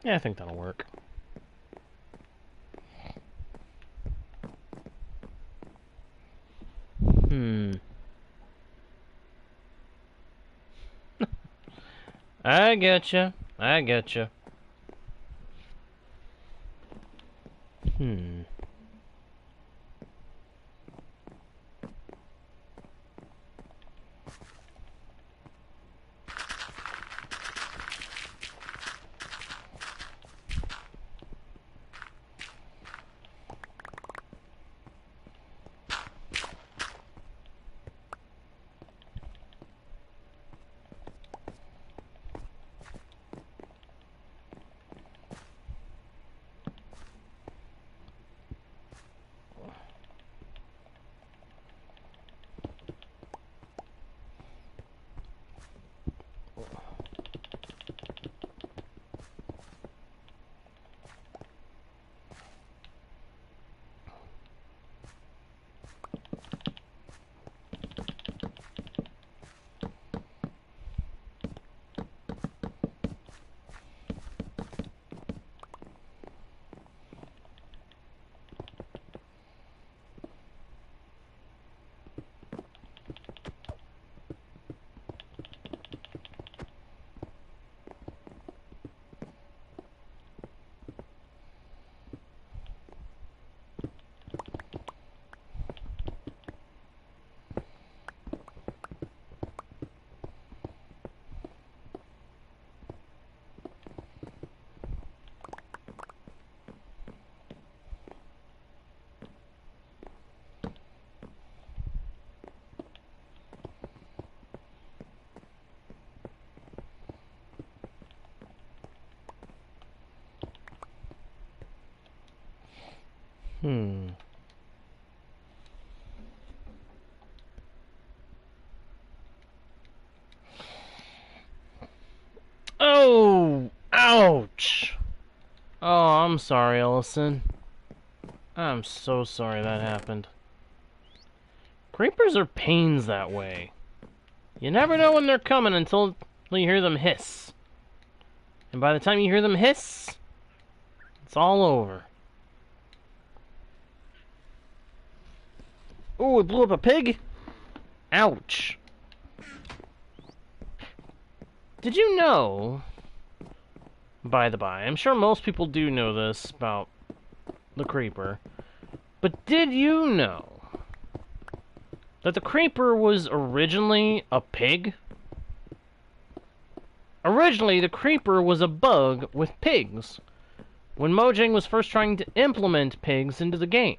S1: Yeah, I think that'll work. I getcha. I getcha. Oh! Ouch! Oh, I'm sorry, Ellison. I'm so sorry that happened. Creepers are pains that way. You never know when they're coming until you hear them hiss. And by the time you hear them hiss, it's all over. Oh, it blew up a pig? Ouch. Did you know, by the by, I'm sure most people do know this about the creeper, but did you know that the creeper was originally a pig? Originally, the creeper was a bug with pigs, when Mojang was first trying to implement pigs into the game.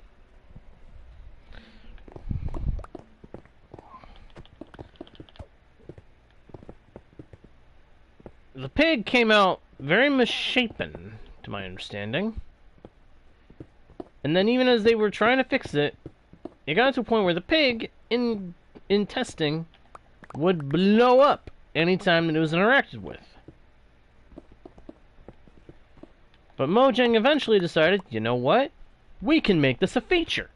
S1: The pig came out very misshapen, to my understanding. And then even as they were trying to fix it, it got to a point where the pig, in testing, would blow up anytime that it was interacted with. But Mojang eventually decided, you know what? We can make this a feature.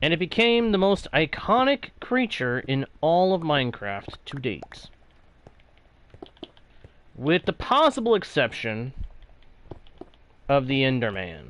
S1: And it became the most iconic creature in all of Minecraft to date. With the possible exception of the Enderman.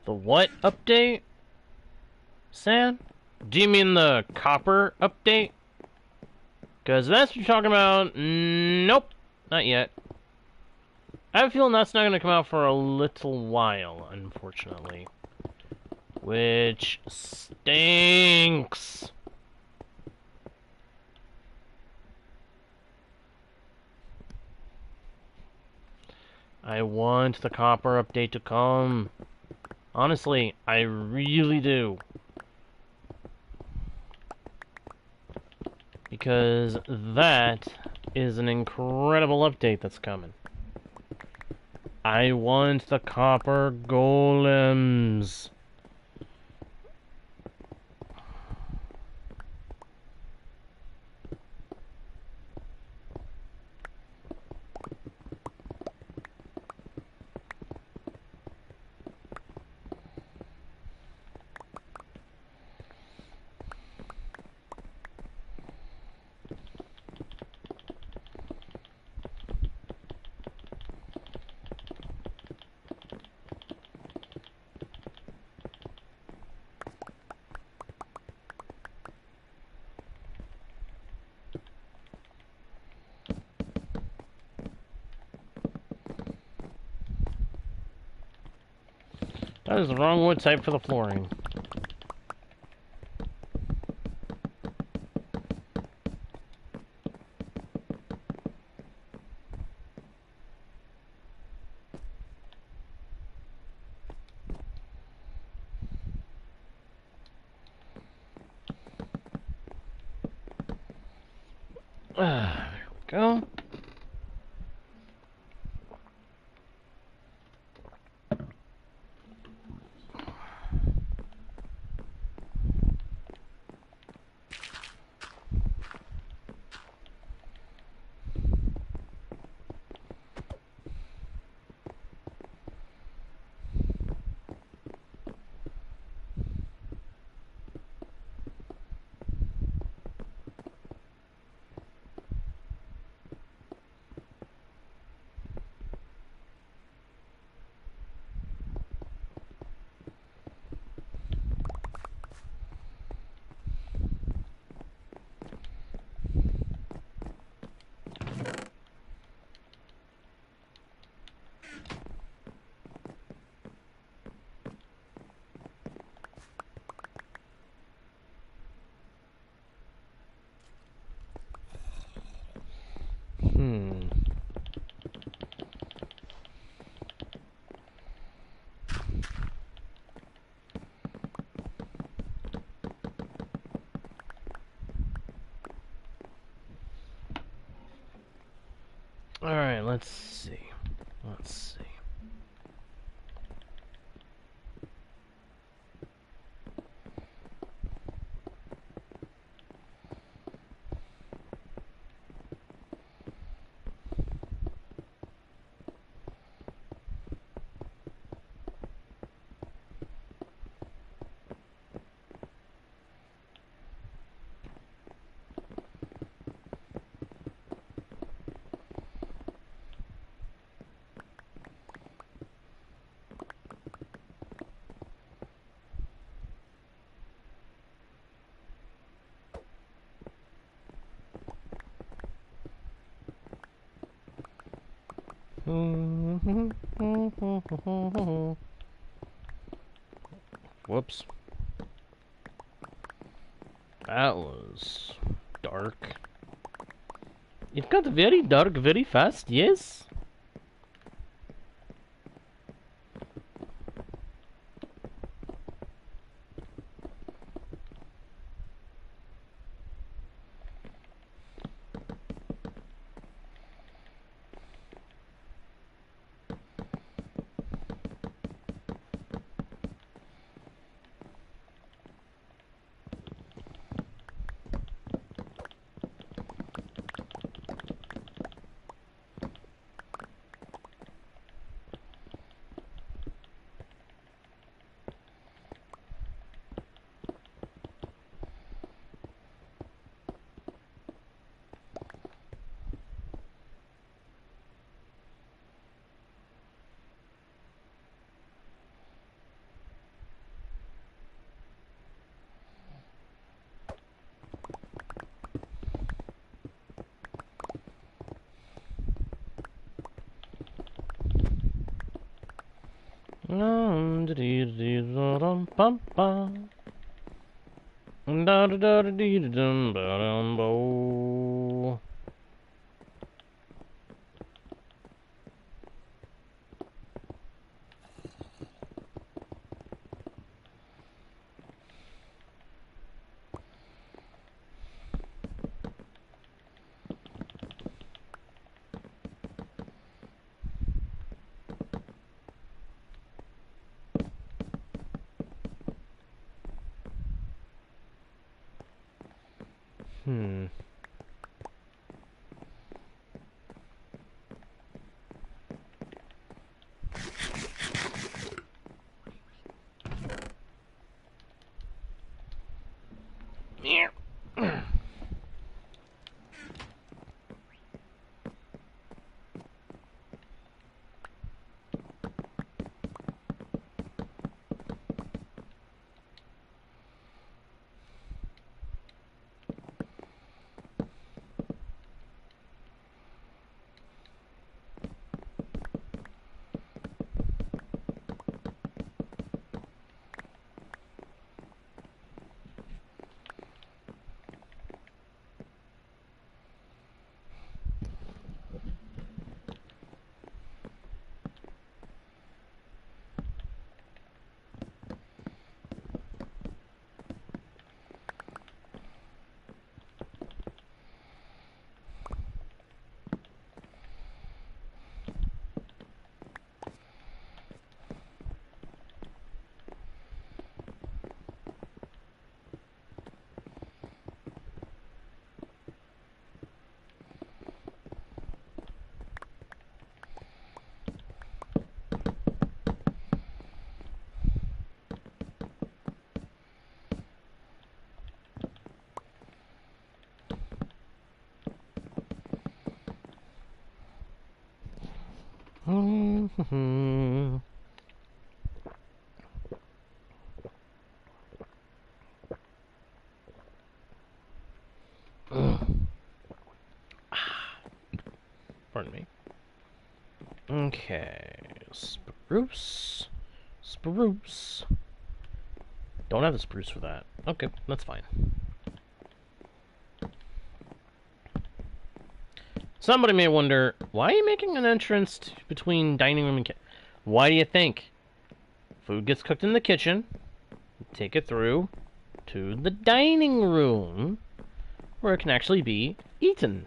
S1: The what update? Sam? Do you mean the copper update? Because that's what you're talking about. Nope. Not yet. I have a feeling that's not going to come out for a little while, unfortunately. Which stinks. I want the copper update to come. Honestly, I really do. Because that is an incredible update that's coming. I want the copper golems. That is the wrong wood type for the flooring. There we go. Alright, let's see. Let's see. Whoops. That was dark. It got very dark very fast, yes? Pardon me. Okay. Spruce. Spruce. Don't have the spruce for that. Okay, that's fine. Somebody may wonder, why are you making an entrance between dining room and kitchen? Why do you think? Food gets cooked in the kitchen, take it through to the dining room, where it can actually be eaten.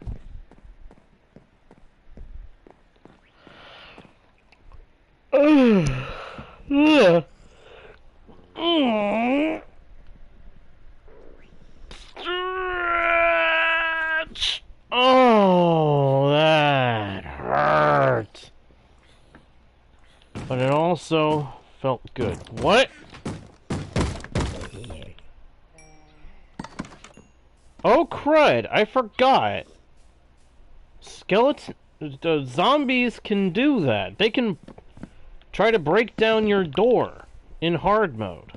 S1: Oh, that hurt. But it also felt good. What? Oh, crud. I forgot. Zombies can do that. They can try to break down your door in hard mode.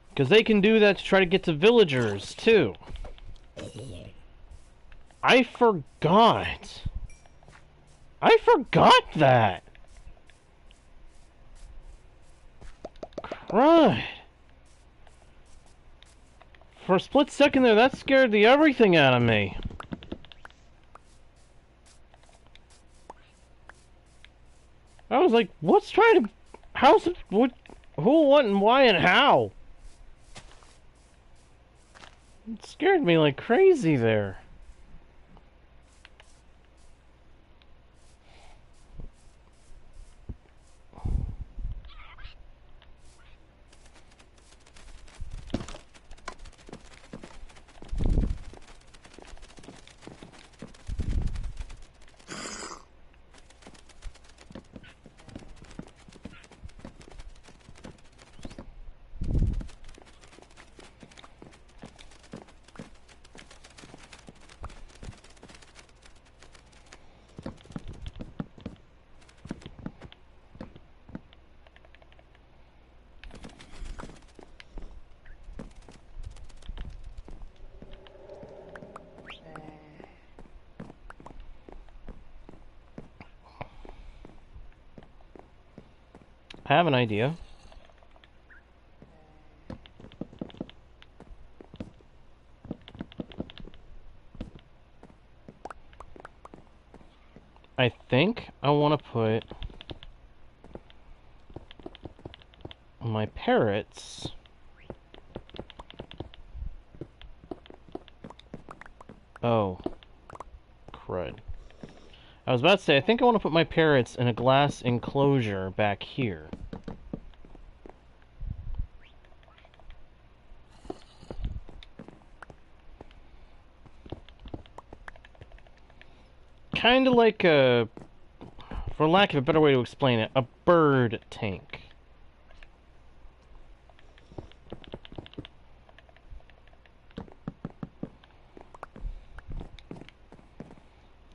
S1: Because they can do that to try to get to villagers, too. I forgot. I forgot that. Crud. For a split second there, that scared the everything out of me. I was like, what's trying to... How's it... What... Who, what, and why, and how? It scared me like crazy there. I have an idea. I think I want to put my parrots oh, crud. I was about to say, I think I want to put my parrots in a glass enclosure back here. Kind of like a, for lack of a better way to explain it, a bird tank.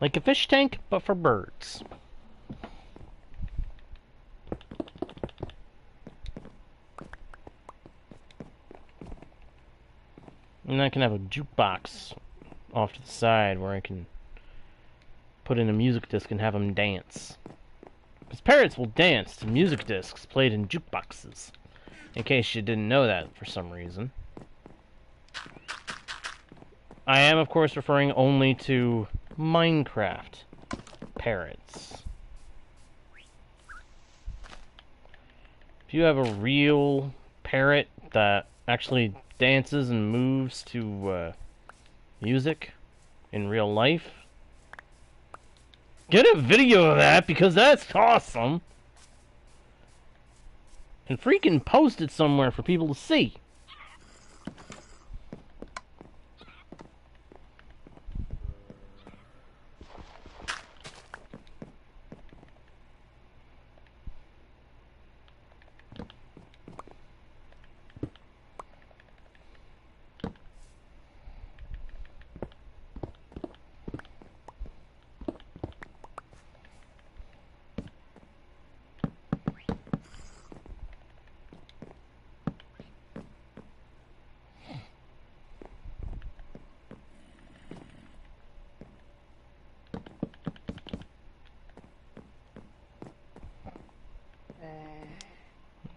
S1: Like a fish tank, but for birds. And I can have a jukebox off to the side where I can put in a music disc and have them dance. Because parrots will dance to music discs played in jukeboxes. In case you didn't know that for some reason. I am, of course, referring only to Minecraft parrots. If you have a real parrot that actually dances and moves to music in real life, get a video of that, because that's awesome! And freaking post it somewhere for people to see.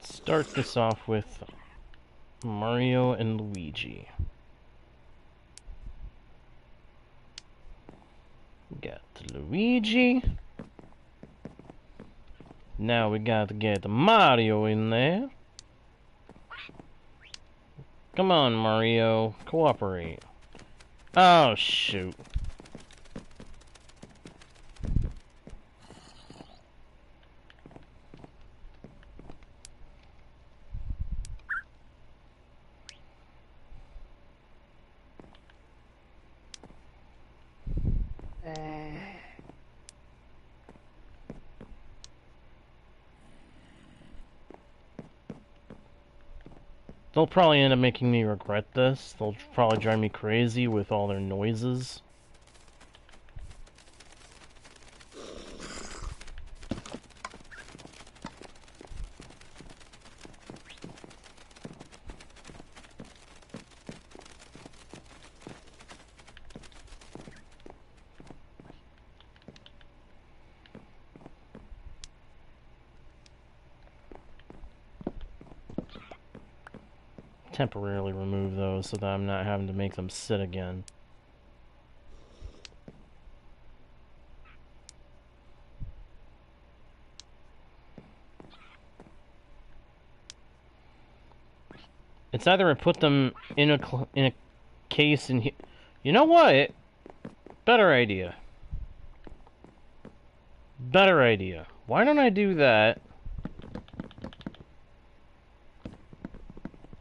S1: Start this off with Mario and Luigi. Got Luigi. Now we got to get Mario in there. Come on, Mario. Cooperate. Oh, shoot. They'll probably end up making me regret this. They'll probably drive me crazy with all their noises. Temporarily remove those so that I'm not having to make them sit again. It's either I put them in a case in here. You know what? Better idea. Better idea. Why don't I do that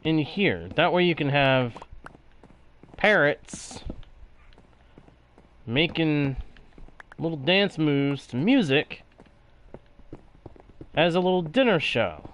S1: in here? That way you can have parrots making little dance moves to music as a little dinner show.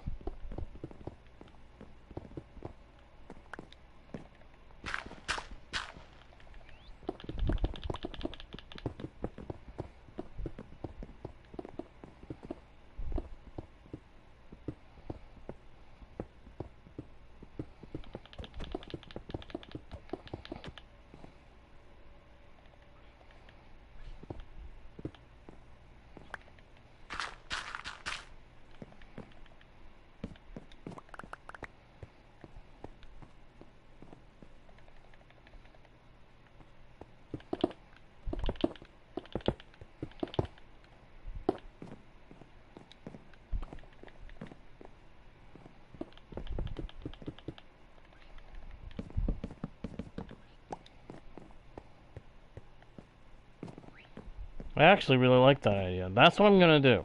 S1: I actually really like that idea. That's what I'm gonna do.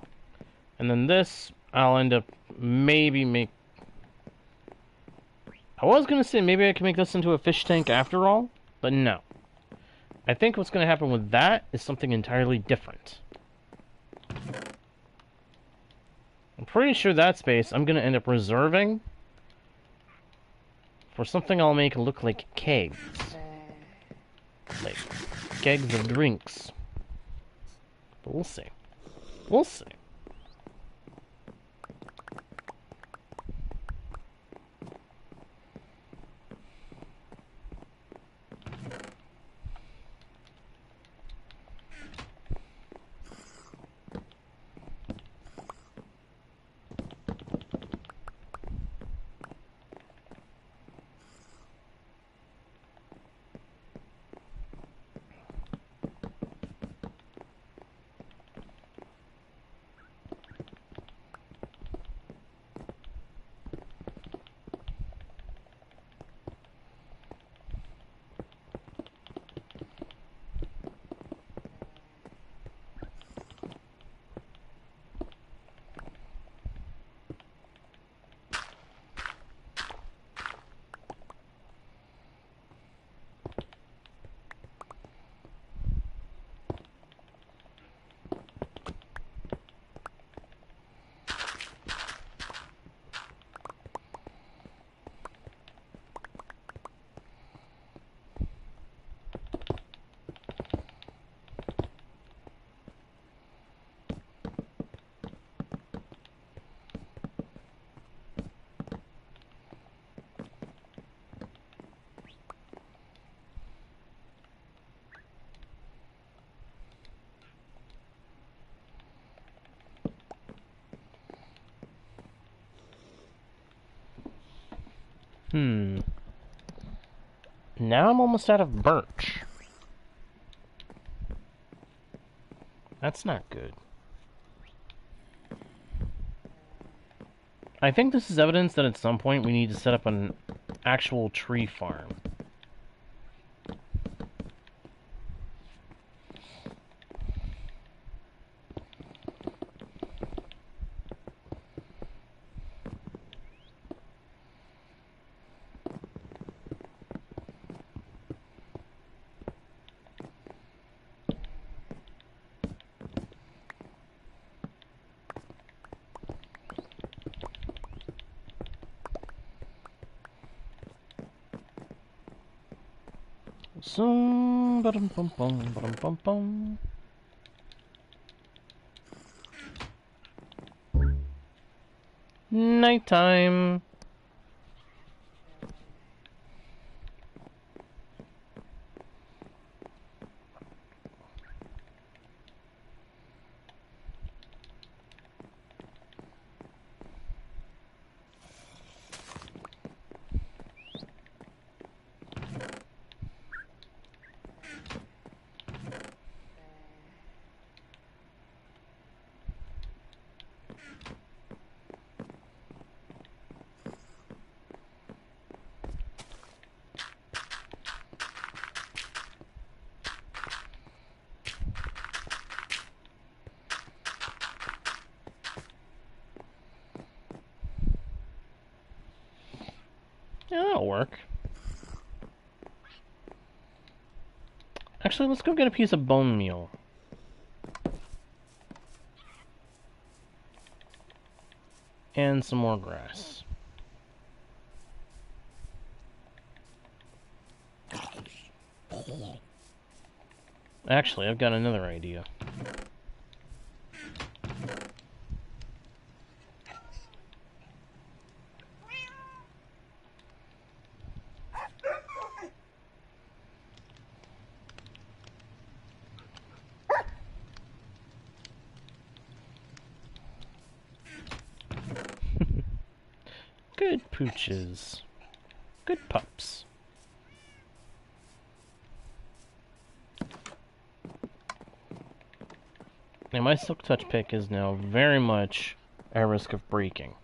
S1: And then this, I'll end up maybe make... I was gonna say maybe I can make this into a fish tank after all, but no. I think what's gonna happen with that is something entirely different. I'm pretty sure that space I'm gonna end up reserving for something I'll make look like kegs. Like, kegs of drinks. But we'll see. We'll see. Now I'm almost out of birch. That's not good. I think this is evidence that at some point we need to set up an actual tree farm. So, ba-dum-bum-bum. Nighttime. Yeah, that'll work. Actually, let's go get a piece of bone meal. And some more grass. Actually, I've got another idea. Good pooches. Good pups. Now my silk touch pick is now very much at risk of breaking.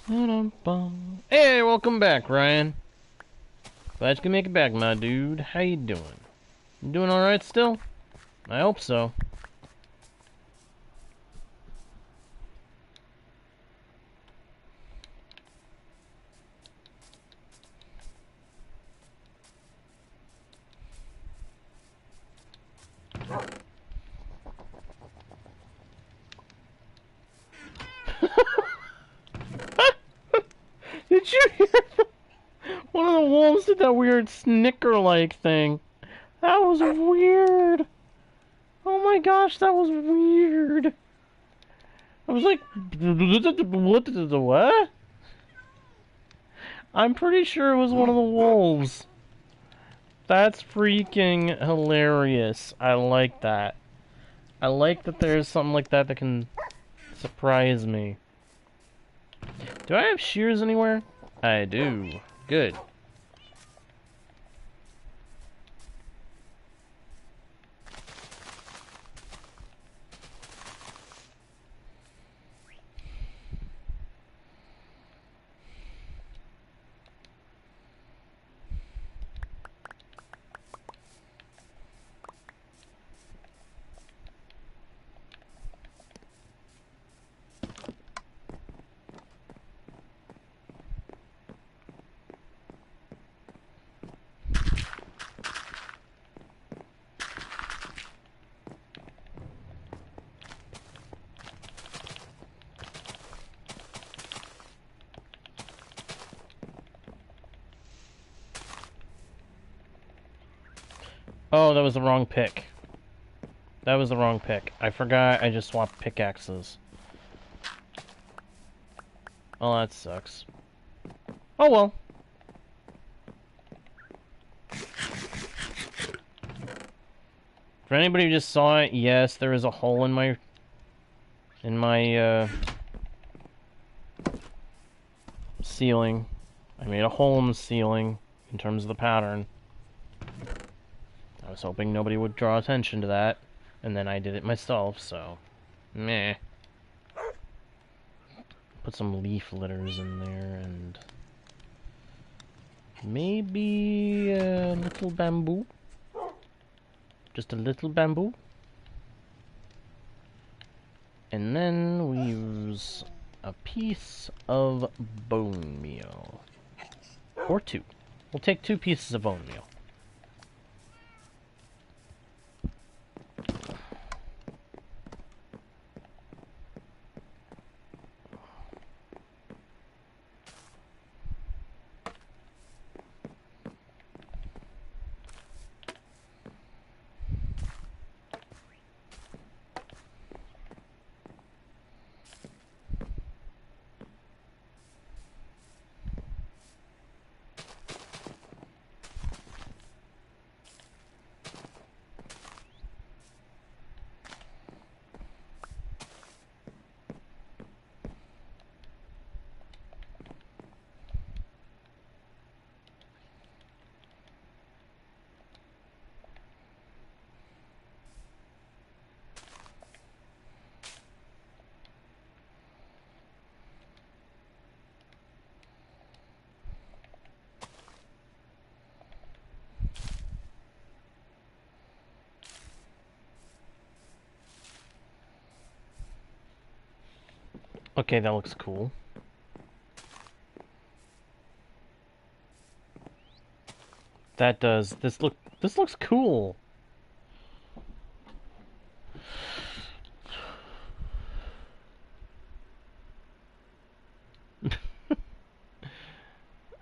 S1: Hey, welcome back, Ryan. Glad you can make it back, my dude. How you doing? You doing alright still? I hope so. Did you hear that? One of the wolves did that weird snicker-like thing. That was weird. Oh my gosh, that was weird. I was like, what? I'm pretty sure it was one of the wolves. That's freaking hilarious. I like that. I like that there's something like that that can surprise me. Do I have shears anywhere? I do. Good. Oh, that was the wrong pick. That was the wrong pick. I forgot I just swapped pickaxes. Oh, that sucks. Oh well. For anybody who just saw it, yes, there is a hole in my ceiling. I made a hole in the ceiling in terms of the pattern. I was hoping nobody would draw attention to that, and then I did it myself, so meh. Put some leaf litters in there, and maybe a little bamboo. Just a little bamboo. And then we use a piece of bone meal. Or two. We'll take 2 pieces of bone meal. Okay, that looks cool. That does. This looks cool.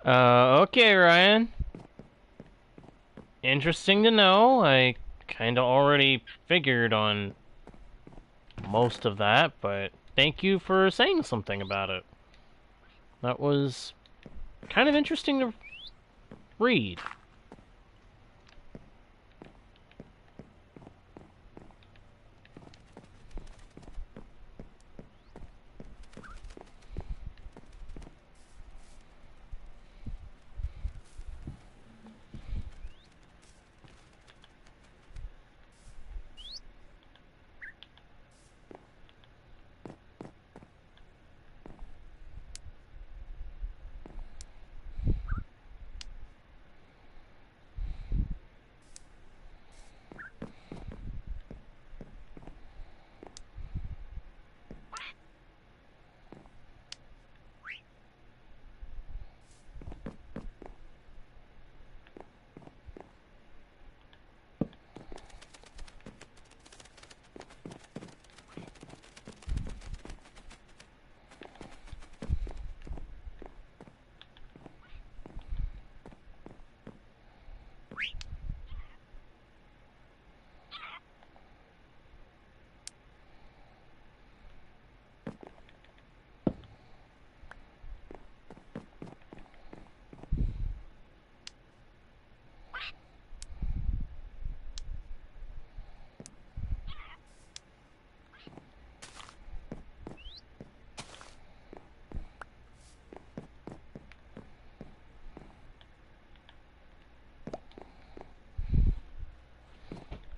S1: Okay, Ryan. Interesting to know. I kinda already figured on most of that, but thank you for saying something about it. That was kind of interesting to read.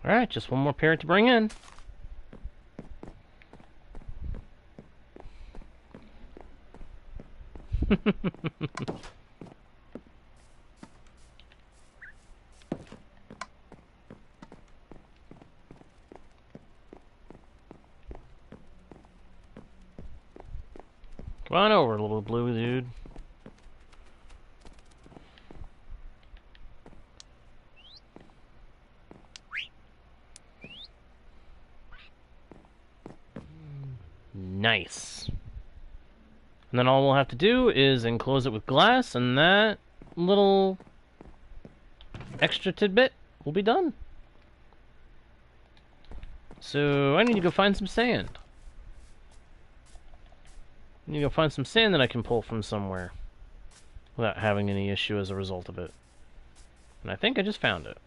S1: Alright, just one more parrot to bring in. Come on over, little blue dude. Nice. And then all we'll have to do is enclose it with glass, and that little extra tidbit will be done. So I need to go find some sand. I need to go find some sand that I can pull from somewhere without having any issue as a result of it. And I think I just found it.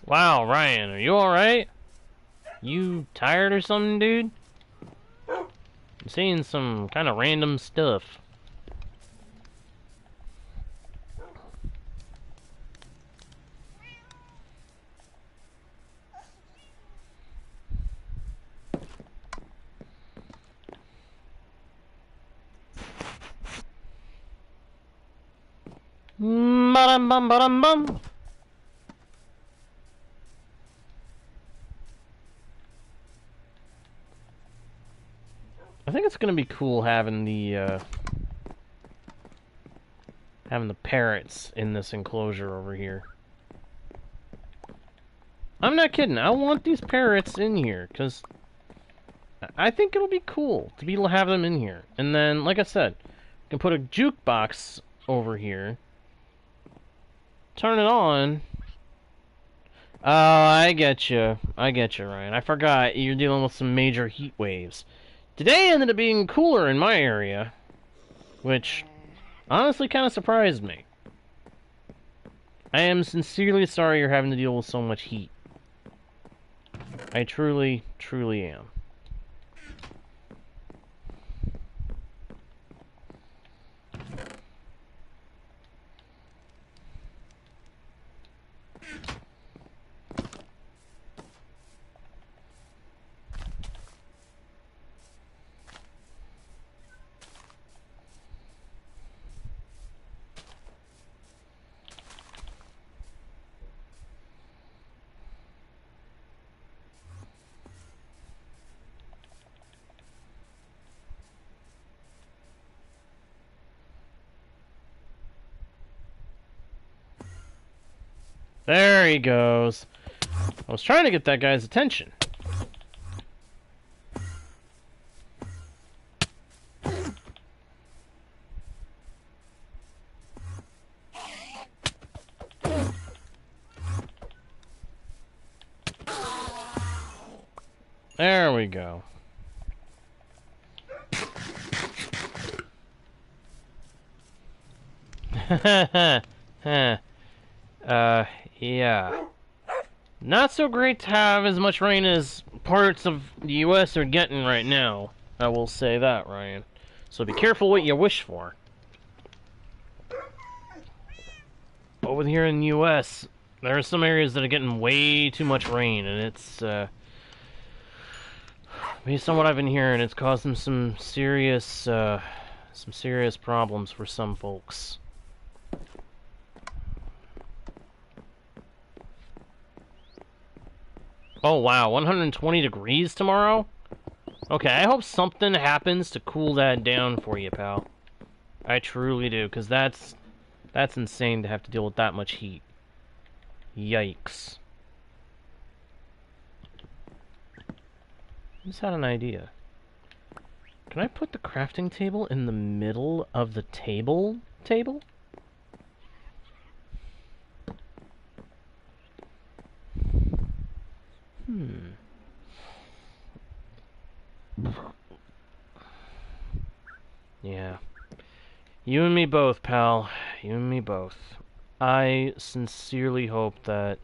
S1: Wow, Ryan, are you alright? You tired or something, dude? I'm seeing some kind of random stuff. Ba-dum bum ba-dum bum. I think it's gonna be cool having the parrots in this enclosure over here. I'm not kidding. I want these parrots in here because I think it'll be cool to be able to have them in here. And then, like I said, you can put a jukebox over here. Turn it on. Oh, I get you. I get you, Ryan. I forgot you're dealing with some major heat waves. Today ended up being cooler in my area, which honestly kind of surprised me. I am sincerely sorry you're having to deal with so much heat. I truly, truly am. There he goes. I was trying to get that guy's attention. There we go. Yeah. Not so great to have as much rain as parts of the US are getting right now. I will say that, Ryan. So be careful what you wish for. Over here in the US, there are some areas that are getting way too much rain, and it's, based on what I've been hearing, it's causing some serious problems for some folks. Oh wow, 120 degrees tomorrow? Okay, I hope something happens to cool that down for you, pal. I truly do, because that's insane to have to deal with that much heat. Yikes. I just had an idea. Can I put the crafting table in the middle of the table? Yeah. You and me both, pal. You and me both. I sincerely hope that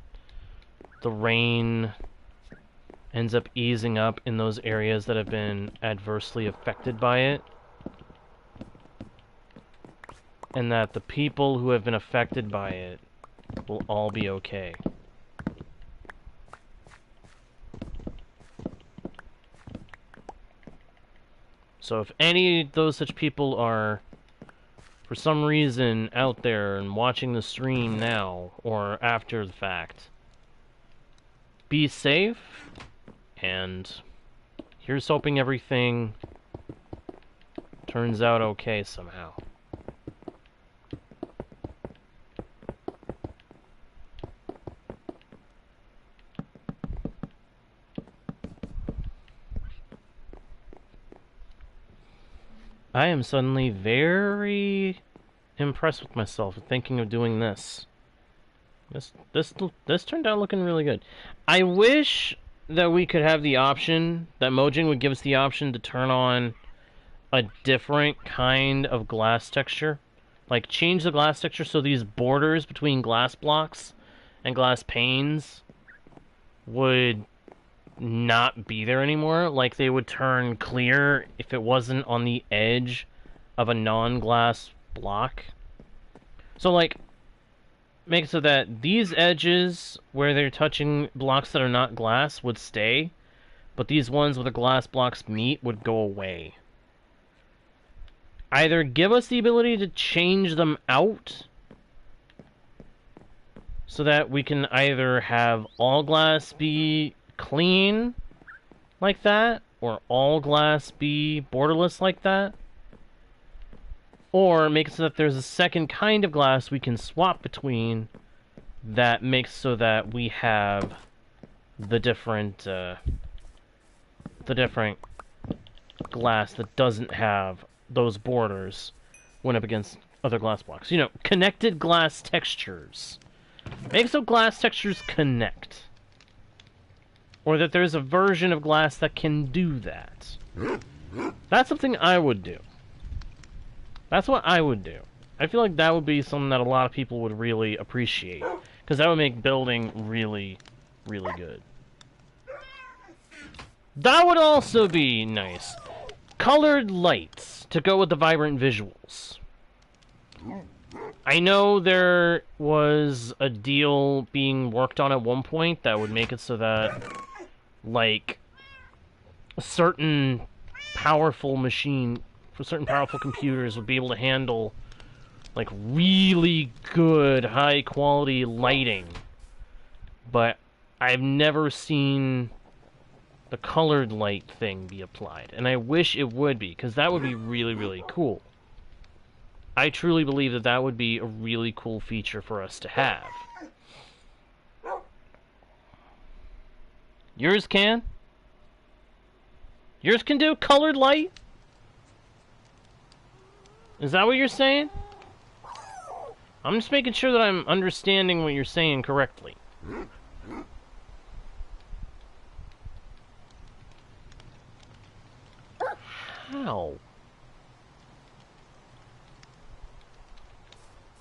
S1: the rain ends up easing up in those areas that have been adversely affected by it. And that the people who have been affected by it will all be okay. So if any of those such people are, for some reason, out there and watching the stream now, or after the fact, be safe, and here's hoping everything turns out okay somehow. I am suddenly very impressed with myself thinking of doing this. This turned out looking really good. I wish that we could have the option, that Mojang would give us the option to turn on a different kind of glass texture. Like, change the glass texture so these borders between glass blocks and glass panes would not be there anymore. Like, they would turn clear if it wasn't on the edge of a non-glass block. So, like, make it so that these edges where they're touching blocks that are not glass would stay, but these ones where the glass blocks meet would go away. Either give us the ability to change them out so that we can either have all glass be clean like that, or all glass be borderless like that, or make it so that there's a second kind of glass we can swap between that makes so that we have the different glass that doesn't have those borders when up against other glass blocks. You know, connected glass textures. Make so glass textures connect. Or that there's a version of glass that can do that. That's something I would do. That's what I would do. I feel like that would be something that a lot of people would really appreciate. Because that would make building really, really good. That would also be nice. Colored lights to go with the vibrant visuals. I know there was a deal being worked on at one point that would make it so that, like, certain powerful computers would be able to handle, like, really good, high-quality lighting. But I've never seen the colored light thing be applied. And I wish it would be, because that would be really, really cool. I truly believe that that would be a really cool feature for us to have. Yours can? Yours can do colored light? Is that what you're saying? I'm just making sure that I'm understanding what you're saying correctly. How?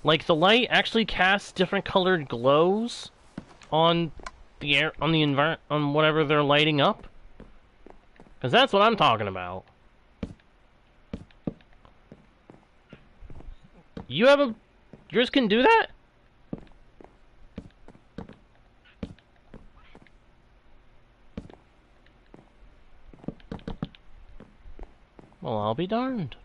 S1: Like, the light actually casts different colored glows on the air, on the environment, on whatever they're lighting up? Because that's what I'm talking about. You have a... Yours can do that? Well, I'll be darned.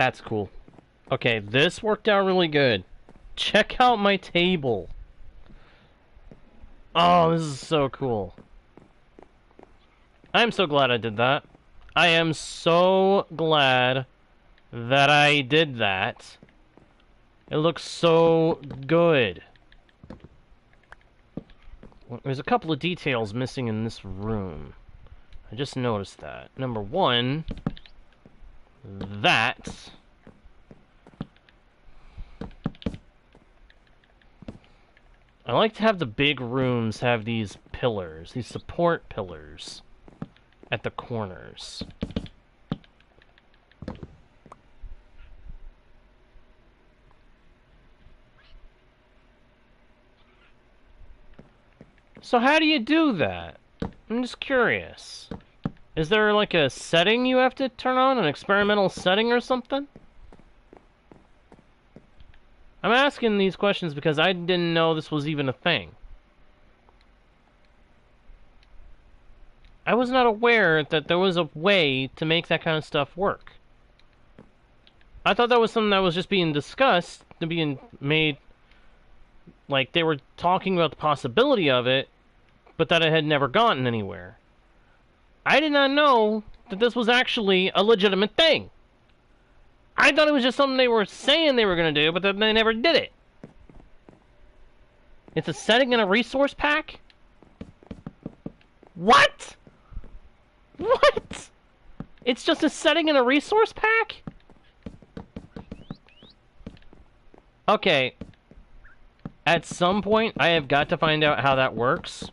S1: That's cool. Okay, this worked out really good. Check out my table. Oh, this is so cool. I'm so glad I did that. I am so glad that I did that. It looks so good. There's a couple of details missing in this room. I just noticed that. Number one, that. I like to have the big rooms have these pillars, these support pillars at the corners. So how do you do that? I'm just curious. Is there like a setting you have to turn on? An experimental setting or something? I'm asking these questions because I didn't know this was even a thing. I was not aware that there was a way to make that kind of stuff work. I thought that was something that was just being discussed, being made, like they were talking about the possibility of it, but that it had never gotten anywhere. I did not know that this was actually a legitimate thing. I thought it was just something they were saying they were going to do, but then they never did it. It's a setting in a resource pack? What? What? It's just a setting in a resource pack? Okay. At some point, I have got to find out how that works.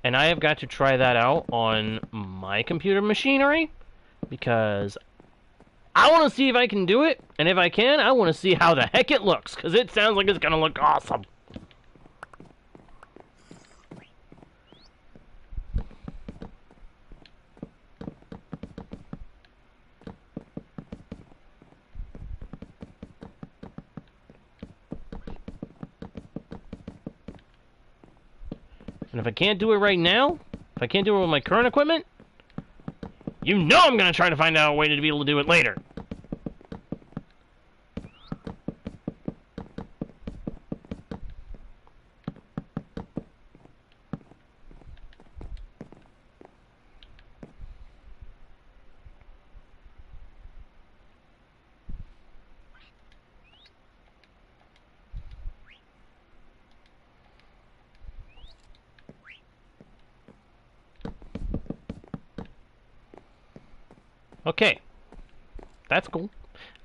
S1: And I have got to try that out on my computer machinery. Because I want to see if I can do it. And if I can, I want to see how the heck it looks. Because it sounds like it's going to look awesome. And if I can't do it right now, if I can't do it with my current equipment, you know I'm going to try to find out a way to be able to do it later. Okay, that's cool.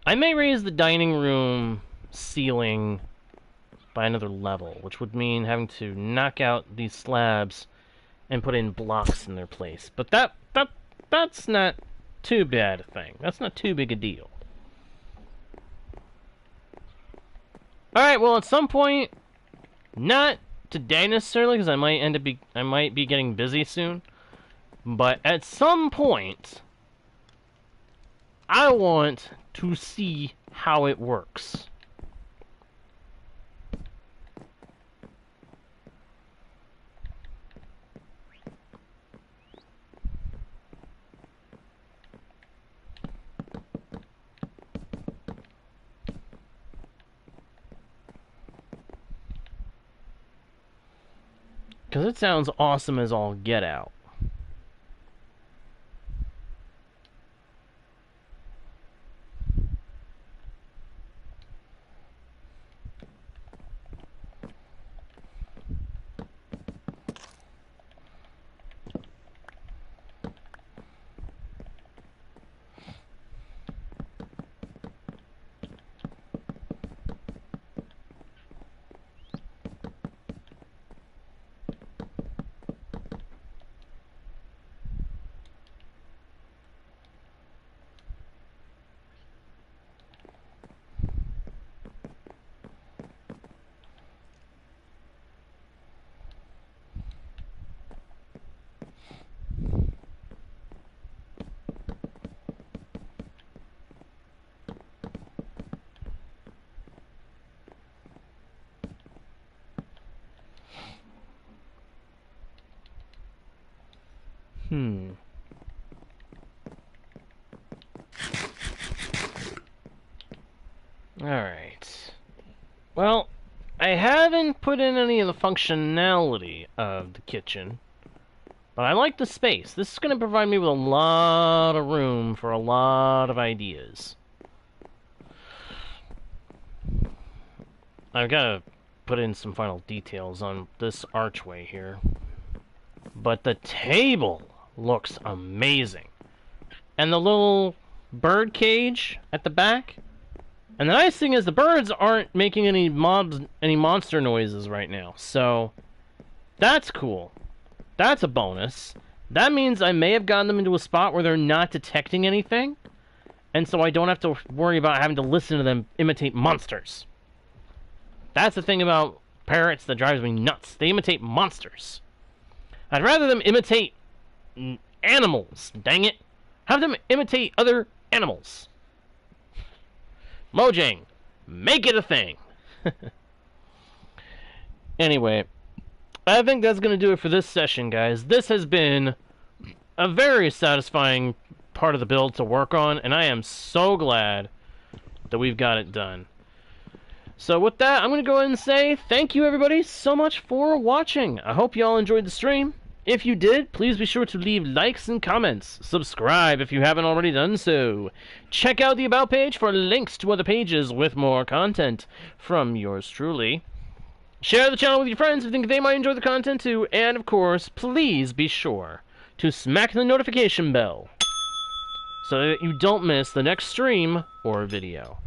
S1: I may raise the dining room ceiling by another level, which would mean having to knock out these slabs and put in blocks in their place. But that's not too bad a thing. That's not too big a deal. Alright, well at some point, not today necessarily, because I might be getting busy soon, but at some point I want to see how it works. Because it sounds awesome as all get out. Alright. Well, I haven't put in any of the functionality of the kitchen, but I like the space. This is going to provide me with a lot of room for a lot of ideas. I've got to put in some final details on this archway here. But the table looks amazing. And the little bird cage at the back. And the nice thing is the birds aren't making any monster noises right now. So that's cool. That's a bonus. That means I may have gotten them into a spot where they're not detecting anything. And so I don't have to worry about having to listen to them imitate monsters. That's the thing about parrots that drives me nuts. They imitate monsters. I'd rather them imitate animals, dang it. Have them imitate other animals. Mojang, make it a thing. Anyway, I think that's going to do it for this session, guys. This has been a very satisfying part of the build to work on, and I am so glad that we've got it done. So with that, I'm going to go ahead and say thank you everybody so much for watching. I hope you all enjoyed the stream. If you did, please be sure to leave likes and comments. Subscribe if you haven't already done so. Check out the About page for links to other pages with more content from yours truly. Share the channel with your friends if you think they might enjoy the content too. And of course, please be sure to smack the notification bell so that you don't miss the next stream or video.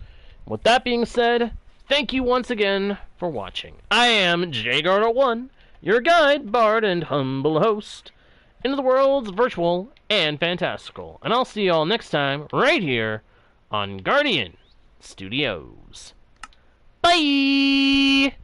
S1: With that being said, thank you once again for watching. I am JGardo1, your guide, bard, and humble host into the world's virtual and fantastical. And I'll see you all next time, right here on Guardian Studios. Bye!